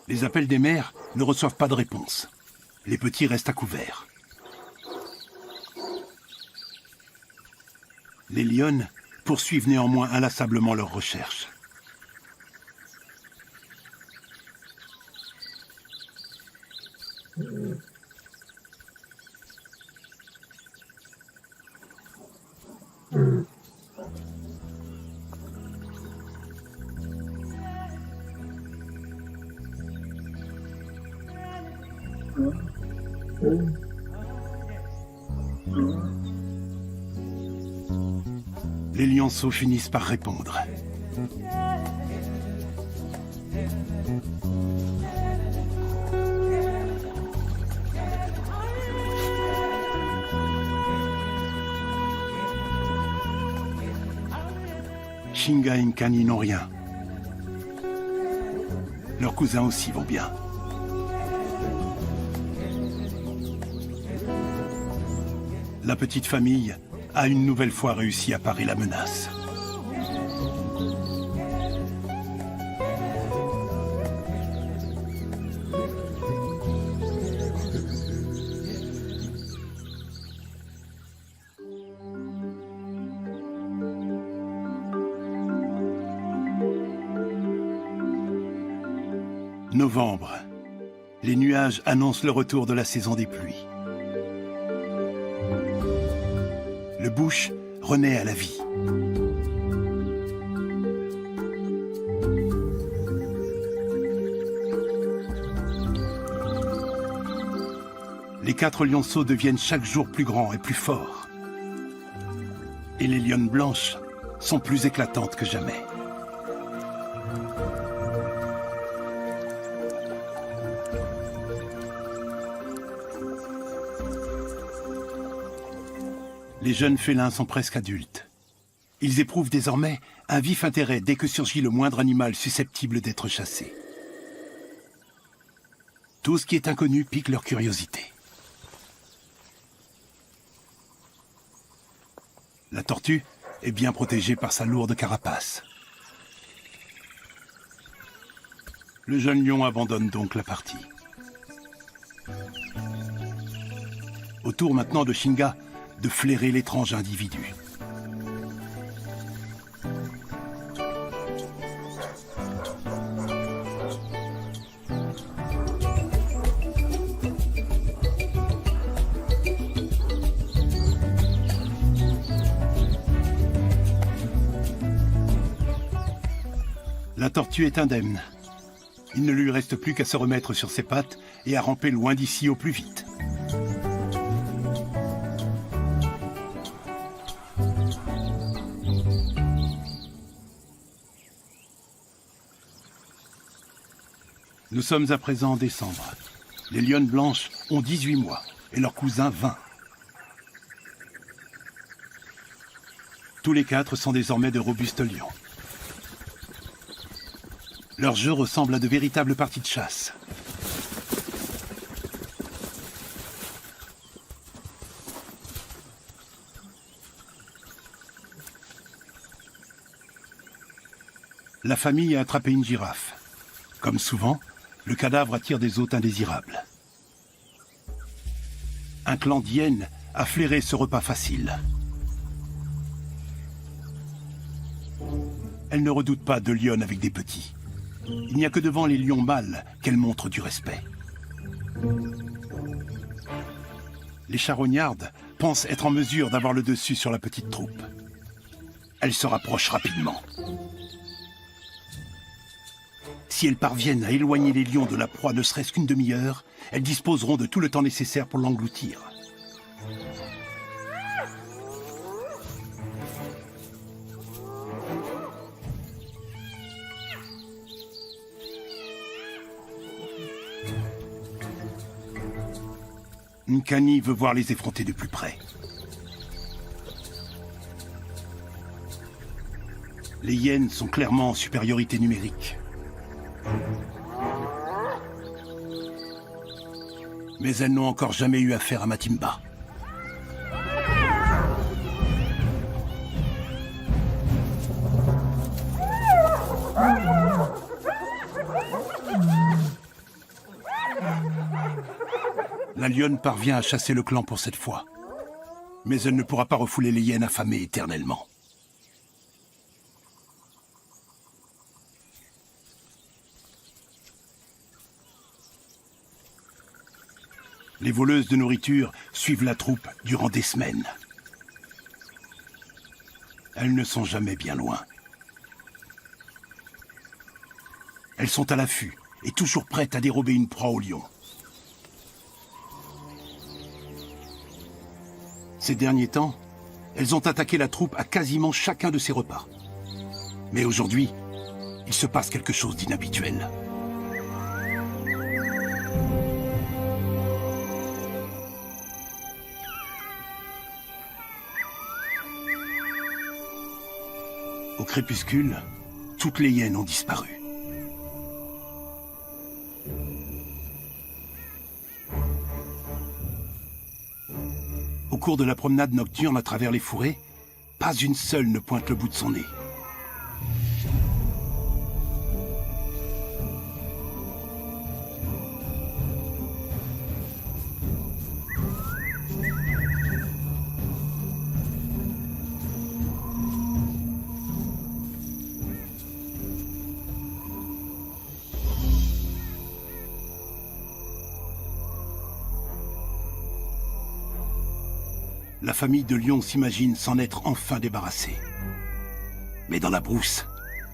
Les appels des mères ne reçoivent pas de réponse. Les petits restent à couvert. Les lionnes poursuivent néanmoins inlassablement leurs recherches. Les lionceaux finissent par répondre. Shinga et Nkani n'ont rien. Leurs cousins aussi vont bien. La petite famille a une nouvelle fois réussi à parer la menace. Novembre. Les nuages annoncent le retour de la saison des pluies. Le bush renaît à la vie. Les 4 lionceaux deviennent chaque jour plus grands et plus forts. Et les lionnes blanches sont plus éclatantes que jamais. Les jeunes félins sont presque adultes. Ils éprouvent désormais un vif intérêt dès que surgit le moindre animal susceptible d'être chassé. Tout ce qui est inconnu pique leur curiosité. La tortue est bien protégée par sa lourde carapace. Le jeune lion abandonne donc la partie. Au tour maintenant de Shinga de flairer l'étrange individu. La tortue est indemne. Il ne lui reste plus qu'à se remettre sur ses pattes et à ramper loin d'ici au plus vite. Nous sommes à présent en décembre. Les lionnes blanches ont 18 mois et leurs cousins 20. Tous les 4 sont désormais de robustes lions. Leur jeu ressemble à de véritables parties de chasse. La famille a attrapé une girafe. Comme souvent, le cadavre attire des hôtes indésirables. Un clan d'hyènes a flairé ce repas facile. Elle ne redoute pas de lionnes avec des petits. Il n'y a que devant les lions mâles qu'elle montre du respect. Les charognardes pensent être en mesure d'avoir le dessus sur la petite troupe. Elle se rapproche rapidement. Si elles parviennent à éloigner les lions de la proie ne serait-ce qu'une demi-heure, elles disposeront de tout le temps nécessaire pour l'engloutir. Nkani veut voir les effronter de plus près. Les hyènes sont clairement en supériorité numérique. Mais elles n'ont encore jamais eu affaire à Matimba. La lionne parvient à chasser le clan pour cette fois. Mais elle ne pourra pas refouler les hyènes affamées éternellement. Les voleuses de nourriture suivent la troupe durant des semaines. Elles ne sont jamais bien loin. Elles sont à l'affût et toujours prêtes à dérober une proie au lion. Ces derniers temps, elles ont attaqué la troupe à quasiment chacun de ses repas. Mais aujourd'hui, il se passe quelque chose d'inhabituel. Au crépuscule, toutes les hyènes ont disparu. Au cours de la promenade nocturne à travers les fourrés, pas une seule ne pointe le bout de son nez. La famille de lions s'imagine s'en être enfin débarrassée. Mais dans la brousse,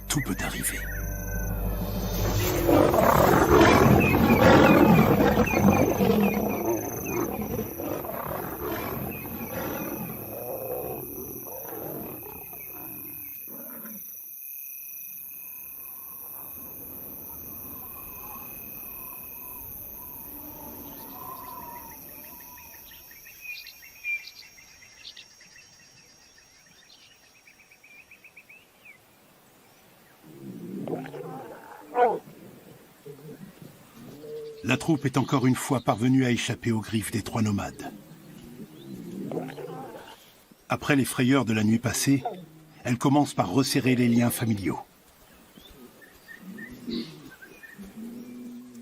tout peut arriver. La troupe est encore une fois parvenue à échapper aux griffes des trois nomades. Après les frayeurs de la nuit passée, elle commence par resserrer les liens familiaux.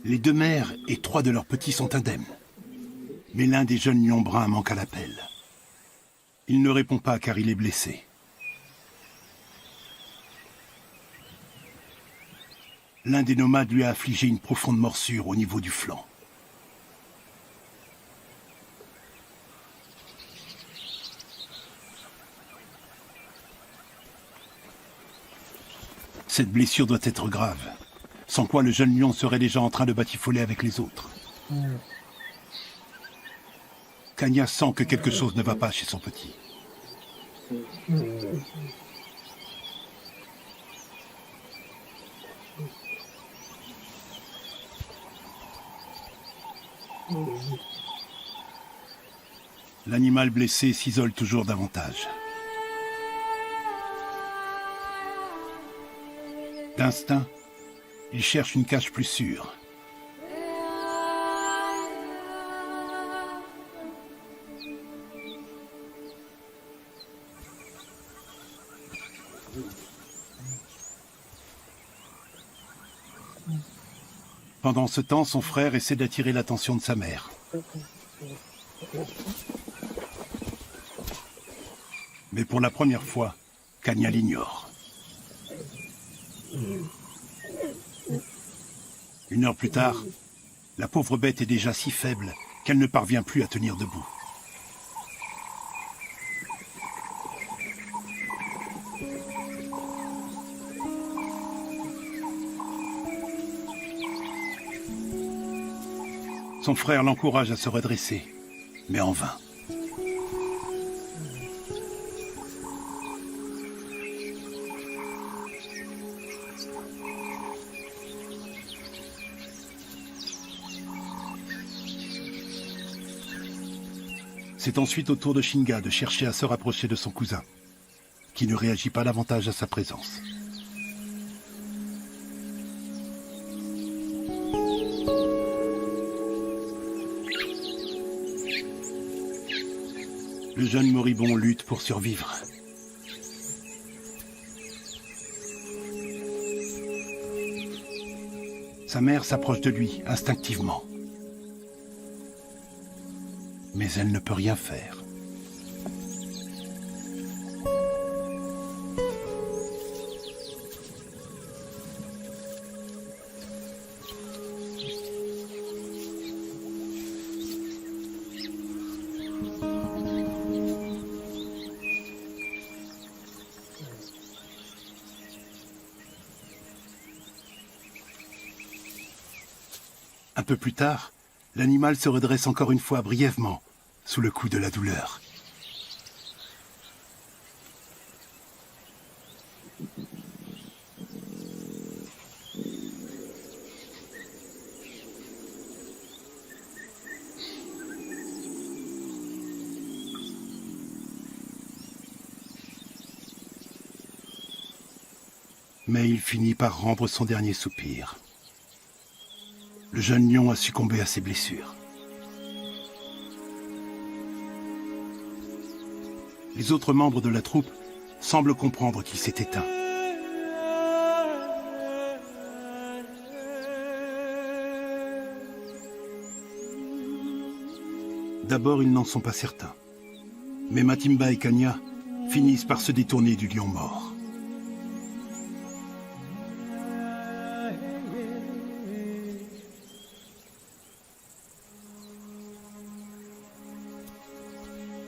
Les deux mères et trois de leurs petits sont indemnes. Mais l'un des jeunes lions bruns manque à l'appel. Il ne répond pas car il est blessé. L'un des nomades lui a affligé une profonde morsure au niveau du flanc. Cette blessure doit être grave, sans quoi le jeune lion serait déjà en train de batifoler avec les autres. Kanya sent que quelque chose ne va pas chez son petit. L'animal blessé s'isole toujours davantage. D'instinct, il cherche une cache plus sûre. Pendant ce temps, son frère essaie d'attirer l'attention de sa mère. Mais pour la première fois, Kanya l'ignore. Une heure plus tard, la pauvre bête est déjà si faible qu'elle ne parvient plus à tenir debout. Son frère l'encourage à se redresser, mais en vain. C'est ensuite au tour de Shinga de chercher à se rapprocher de son cousin, qui ne réagit pas davantage à sa présence. Le jeune moribond lutte pour survivre. Sa mère s'approche de lui, instinctivement. Mais elle ne peut rien faire. Un peu plus tard, l'animal se redresse encore une fois brièvement, sous le coup de la douleur. Mais il finit par rendre son dernier soupir. Le jeune lion a succombé à ses blessures. Les autres membres de la troupe semblent comprendre qu'il s'est éteint. D'abord, ils n'en sont pas certains. Mais Matimba et Kanya finissent par se détourner du lion mort.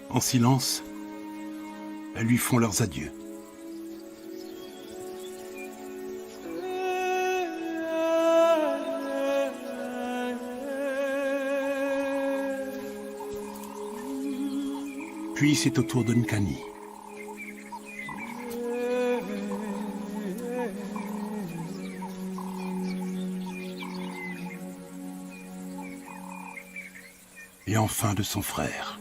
En silence, elles lui font leurs adieux. Puis c'est au tour de Nkani. Et enfin de son frère.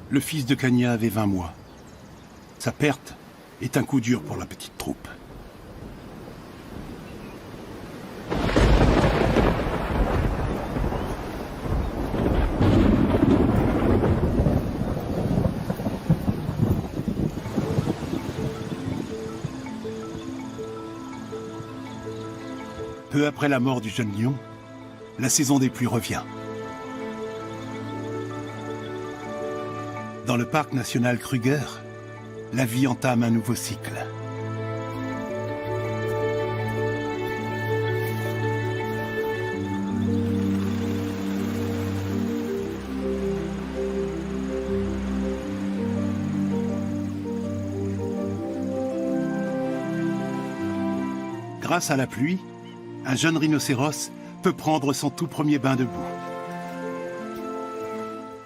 Le fils de Kanya avait 20 mois. Sa perte est un coup dur pour la petite troupe. Peu après la mort du jeune lion, la saison des pluies revient. Dans le parc national Kruger, la vie entame un nouveau cycle. Grâce à la pluie, un jeune rhinocéros peut prendre son tout premier bain debout.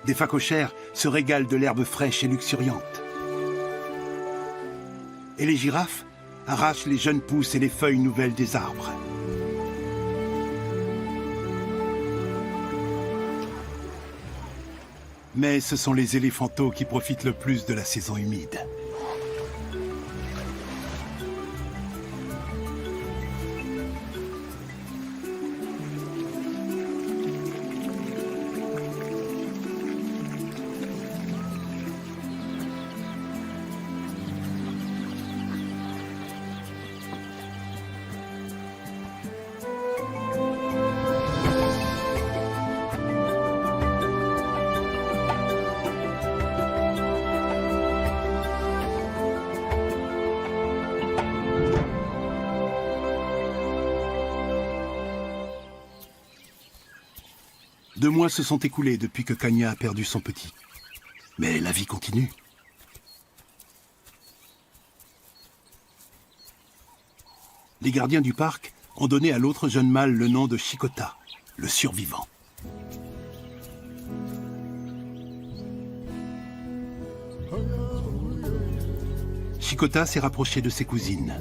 Des phacochères se régalent de l'herbe fraîche et luxuriante. Et les girafes arrachent les jeunes pousses et les feuilles nouvelles des arbres. Mais ce sont les éléphanteaux qui profitent le plus de la saison humide. Deux mois se sont écoulés depuis que Kanya a perdu son petit. Mais la vie continue. les gardiens du parc ont donné à l'autre jeune mâle le nom de Chikota, le survivant. Chikota s'est rapproché de ses cousines.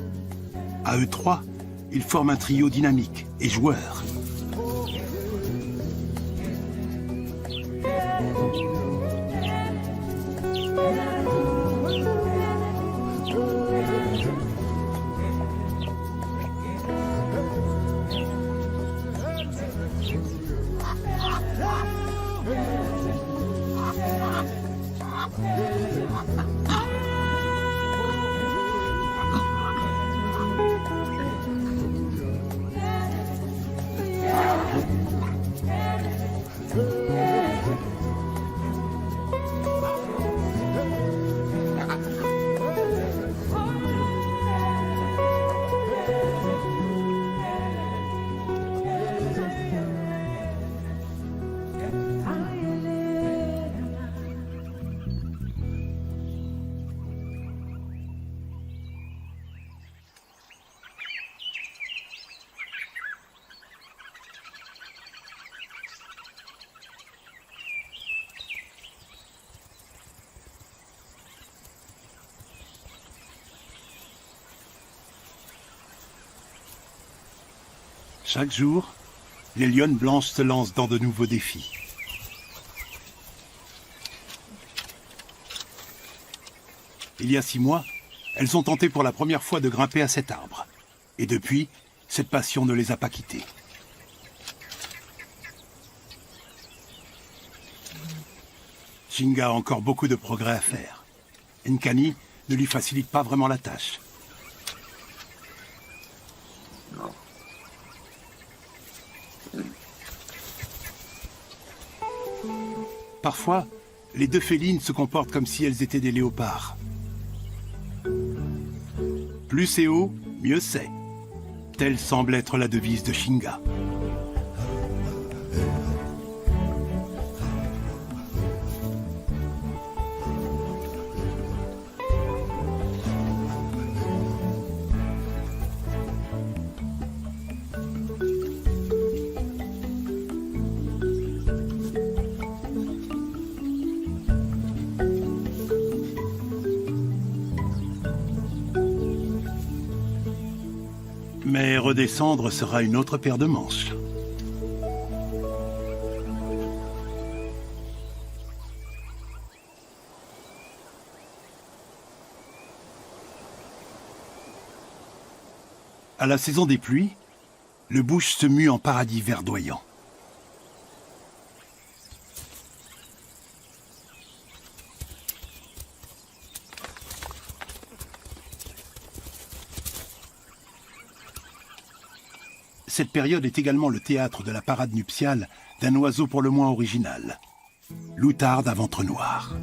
À eux trois, ils forment un trio dynamique et joueur. Chaque jour, les lionnes blanches se lancent dans de nouveaux défis. Il y a 6 mois, elles ont tenté pour la première fois de grimper à cet arbre. Et depuis, cette passion ne les a pas quittées. Shinga a encore beaucoup de progrès à faire. Nkani ne lui facilite pas vraiment la tâche. Parfois, les deux félines se comportent comme si elles étaient des léopards. Plus c'est haut, mieux c'est. Telle semble être la devise de Shinga. Mais redescendre sera une autre paire de manches. À la saison des pluies, le bush se mue en paradis verdoyant. Cette période est également le théâtre de la parade nuptiale d'un oiseau pour le moins original, l'outarde à ventre noir.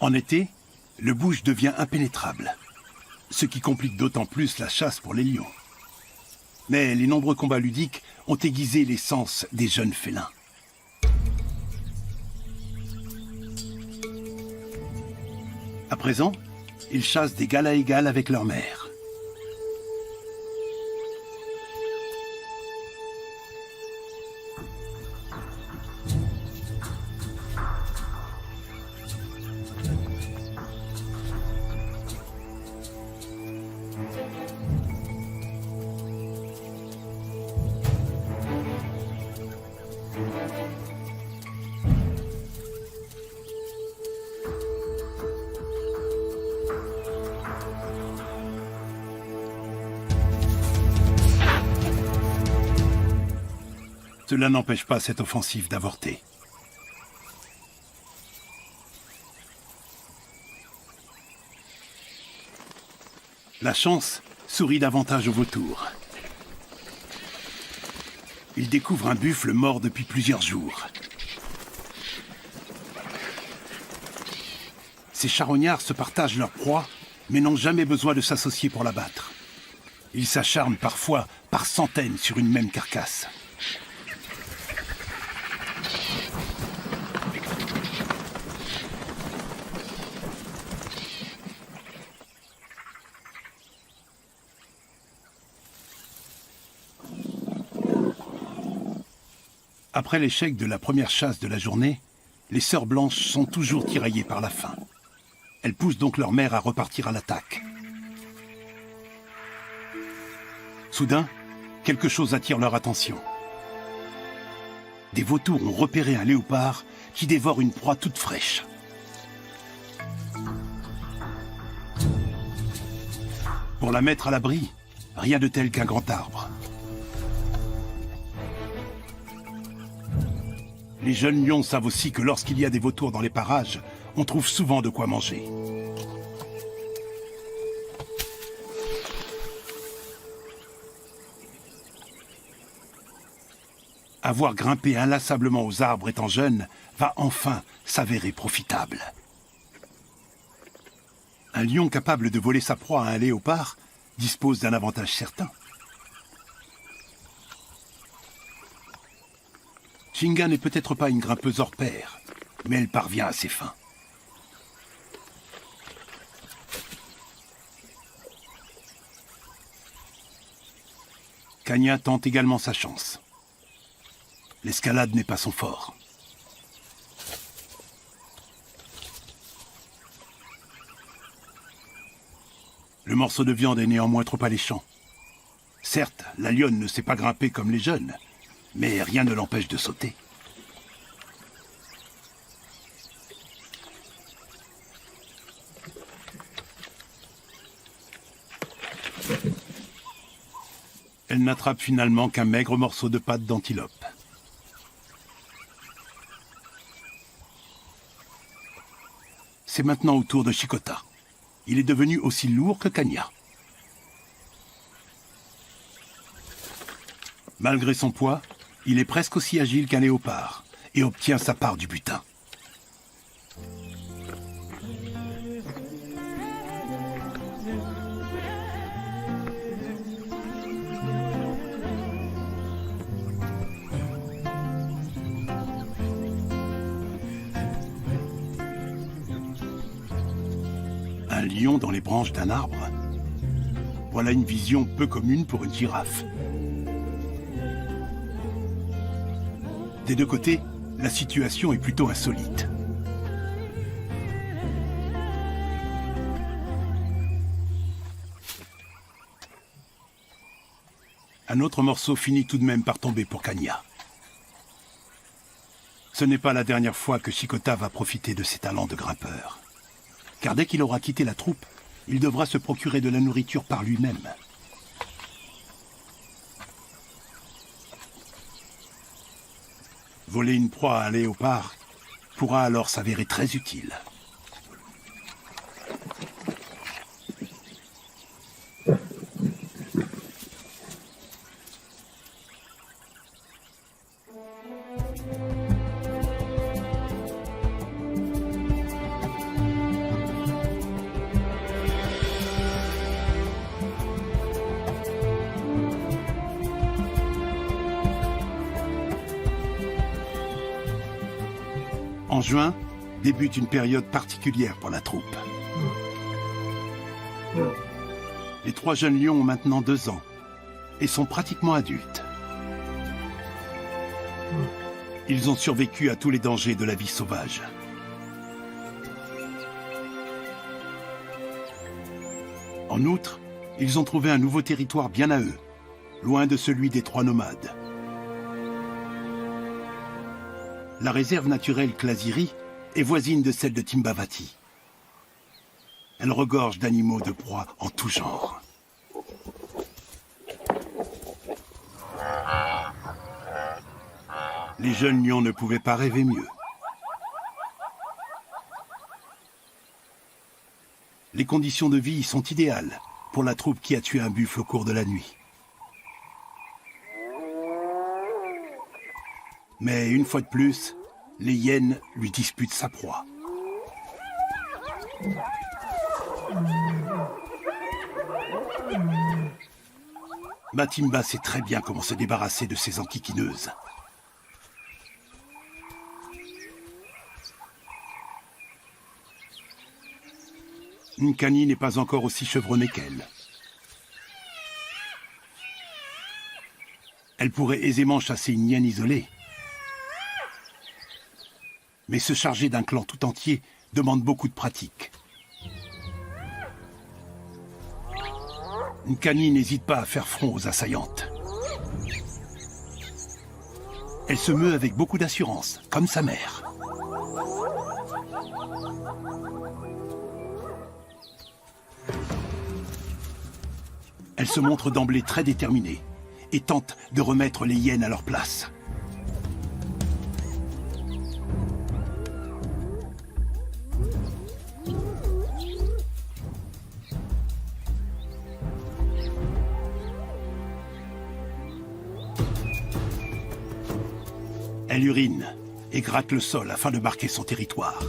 En été, le bush devient impénétrable, ce qui complique d'autant plus la chasse pour les lions. Mais les nombreux combats ludiques ont aiguisé les sens des jeunes félins. À présent, ils chassent d'égal à égal avec leur mère. Cela n'empêche pas cette offensive d'avorter. La chance sourit davantage aux vautours. Ils découvrent un buffle mort depuis plusieurs jours. Ces charognards se partagent leur proie, mais n'ont jamais besoin de s'associer pour l'abattre. Ils s'acharnent parfois par centaines sur une même carcasse. Après l'échec de la première chasse de la journée, les sœurs blanches sont toujours tiraillées par la faim. Elles poussent donc leur mère à repartir à l'attaque. Soudain, quelque chose attire leur attention. Des vautours ont repéré un léopard qui dévore une proie toute fraîche. Pour la mettre à l'abri, rien de tel qu'un grand arbre. Les jeunes lions savent aussi que lorsqu'il y a des vautours dans les parages, on trouve souvent de quoi manger. Avoir grimpé inlassablement aux arbres étant jeune va enfin s'avérer profitable. Un lion capable de voler sa proie à un léopard dispose d'un avantage certain. Shinga n'est peut-être pas une grimpeuse hors pair, mais elle parvient à ses fins. Kanya tente également sa chance. L'escalade n'est pas son fort. Le morceau de viande est néanmoins trop alléchant. Certes, la lionne ne sait pas grimper comme les jeunes, mais rien ne l'empêche de sauter. Elle n'attrape finalement qu'un maigre morceau de pâte d'antilope. C'est maintenant au tour de Chikota. Il est devenu aussi lourd que Kanya. Malgré son poids, il est presque aussi agile qu'un léopard et obtient sa part du butin. Un lion dans les branches d'un arbre. Voilà une vision peu commune pour une girafe. Des deux côtés, la situation est plutôt insolite. Un autre morceau finit tout de même par tomber pour Kanya. Ce n'est pas la dernière fois que Chikota va profiter de ses talents de grimpeur. Car dès qu'il aura quitté la troupe, il devra se procurer de la nourriture par lui-même. Voler une proie à un léopard pourra alors s'avérer très utile. En juin, débute une période particulière pour la troupe. Les 3 jeunes lions ont maintenant 2 ans et sont pratiquement adultes. Ils ont survécu à tous les dangers de la vie sauvage. En outre, ils ont trouvé un nouveau territoire bien à eux, loin de celui des 3 nomades. La réserve naturelle Klasiri est voisine de celle de Timbavati. Elle regorge d'animaux de proie en tout genre. Les jeunes lions ne pouvaient pas rêver mieux. Les conditions de vie y sont idéales, pour la troupe qui a tué un buffle au cours de la nuit. Mais une fois de plus, les hyènes lui disputent sa proie. Matimba sait très bien comment se débarrasser de ces enquiquineuses. Nkani n'est pas encore aussi chevronnée qu'elle. Elle pourrait aisément chasser une hyène isolée. Mais se charger d'un clan tout entier demande beaucoup de pratique. Nkani n'hésite pas à faire front aux assaillantes. Elle se meut avec beaucoup d'assurance, comme sa mère. Elle se montre d'emblée très déterminée et tente de remettre les hyènes à leur place. Elle urine et gratte le sol afin de marquer son territoire.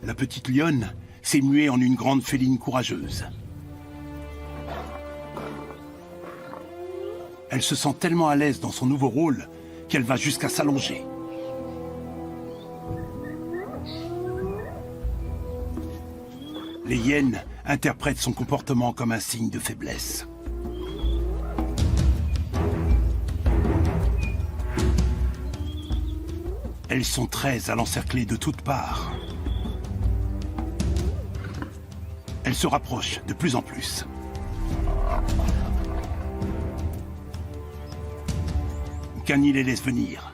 La petite lionne s'est muée en une grande féline courageuse. Elle se sent tellement à l'aise dans son nouveau rôle qu'elle va jusqu'à s'allonger. Les hyènes interprètent son comportement comme un signe de faiblesse. Elles sont 13 à l'encercler de toutes parts. Elles se rapprochent de plus en plus. Nkani les laisse venir,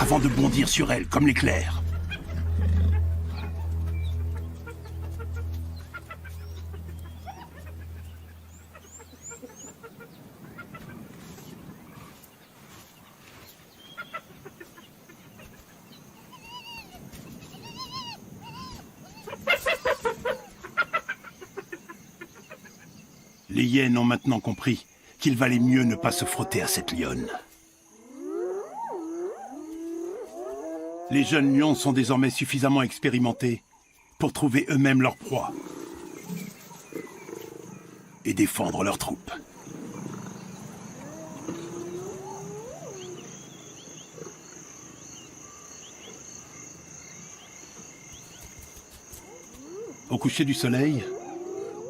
avant de bondir sur elles comme l'éclair. Les hyènes ont maintenant compris qu'il valait mieux ne pas se frotter à cette lionne. Les jeunes lions sont désormais suffisamment expérimentés pour trouver eux-mêmes leur proie et défendre leur troupe. Au coucher du soleil,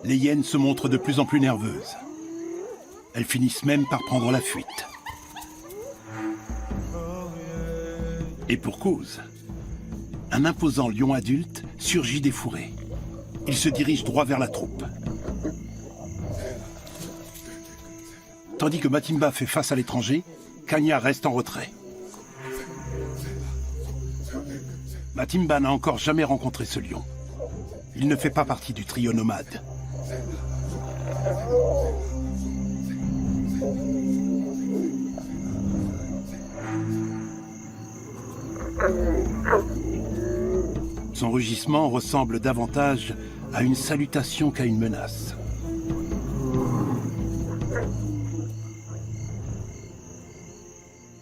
les hyènes se montrent de plus en plus nerveuses. Elles finissent même par prendre la fuite. Et pour cause, un imposant lion adulte surgit des fourrés. Il se dirige droit vers la troupe. Tandis que Matimba fait face à l'étranger, Kanya reste en retrait. Matimba n'a encore jamais rencontré ce lion. Il ne fait pas partie du trio nomade. Son rugissement ressemble davantage à une salutation qu'à une menace.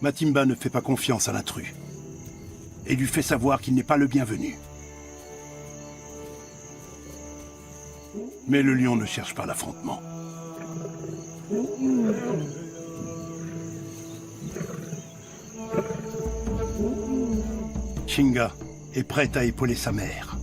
Matimba ne fait pas confiance à l'intrus et lui fait savoir qu'il n'est pas le bienvenu. Mais le lion ne cherche pas l'affrontement. Chinga est prête à épauler sa mère.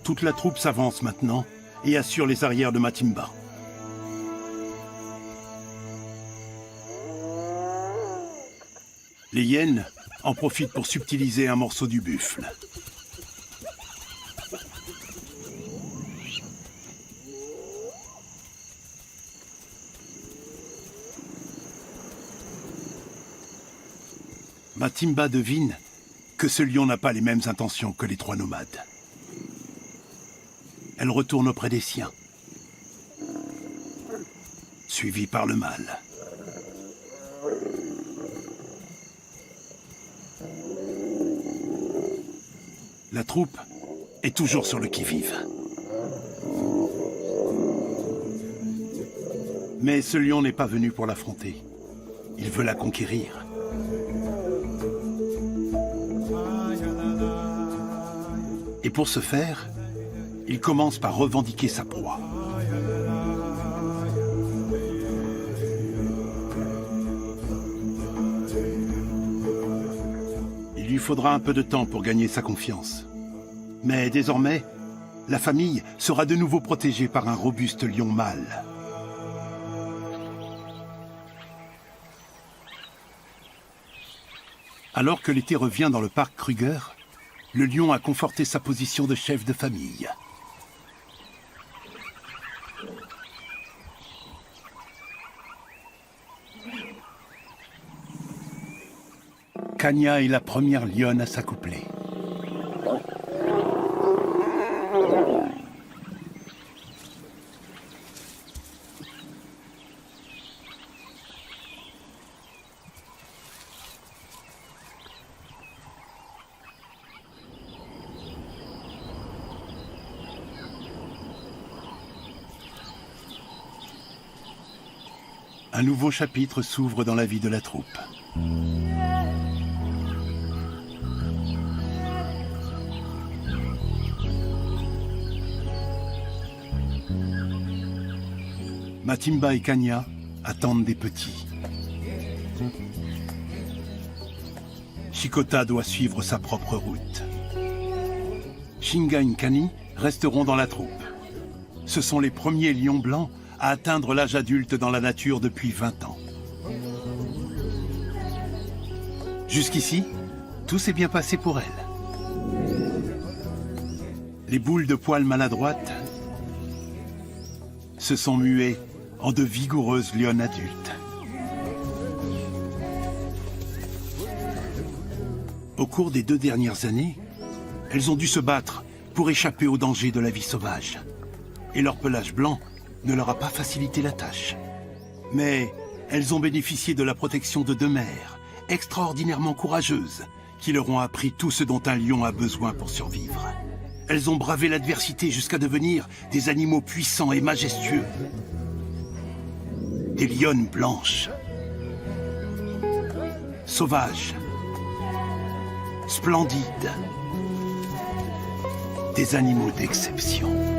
Toute la troupe s'avance maintenant et assure les arrières de Matimba. Les hyènes en profitent pour subtiliser un morceau du buffle. Matimba devine que ce lion n'a pas les mêmes intentions que les trois nomades. elle retourne auprès des siens, suivie par le mâle. La troupe est toujours sur le qui-vive. Mais ce lion n'est pas venu pour l'affronter. Il veut la conquérir. Et pour ce faire, il commence par revendiquer sa proie. Il lui faudra un peu de temps pour gagner sa confiance. Mais désormais, la famille sera de nouveau protégée par un robuste lion mâle. Alors que l'été revient dans le parc Kruger, le lion a conforté sa position de chef de famille. Kanya est la première lionne à s'accoupler. Un nouveau chapitre s'ouvre dans la vie de la troupe. Matimba et Kanya attendent des petits. Chikota doit suivre sa propre route. Shinga et Nkani resteront dans la troupe. Ce sont les premiers lions blancs à atteindre l'âge adulte dans la nature depuis 20 ans. Jusqu'ici, tout s'est bien passé pour elle. Les boules de poils maladroites se sont muées en de vigoureuses lionnes adultes. Au cours des 2 dernières années, elles ont dû se battre pour échapper aux dangers de la vie sauvage. Et leur pelage blanc ne leur a pas facilité la tâche. Mais elles ont bénéficié de la protection de 2 mères, extraordinairement courageuses, qui leur ont appris tout ce dont un lion a besoin pour survivre. Elles ont bravé l'adversité jusqu'à devenir des animaux puissants et majestueux. Des lionnes blanches, sauvages, splendides, des animaux d'exception.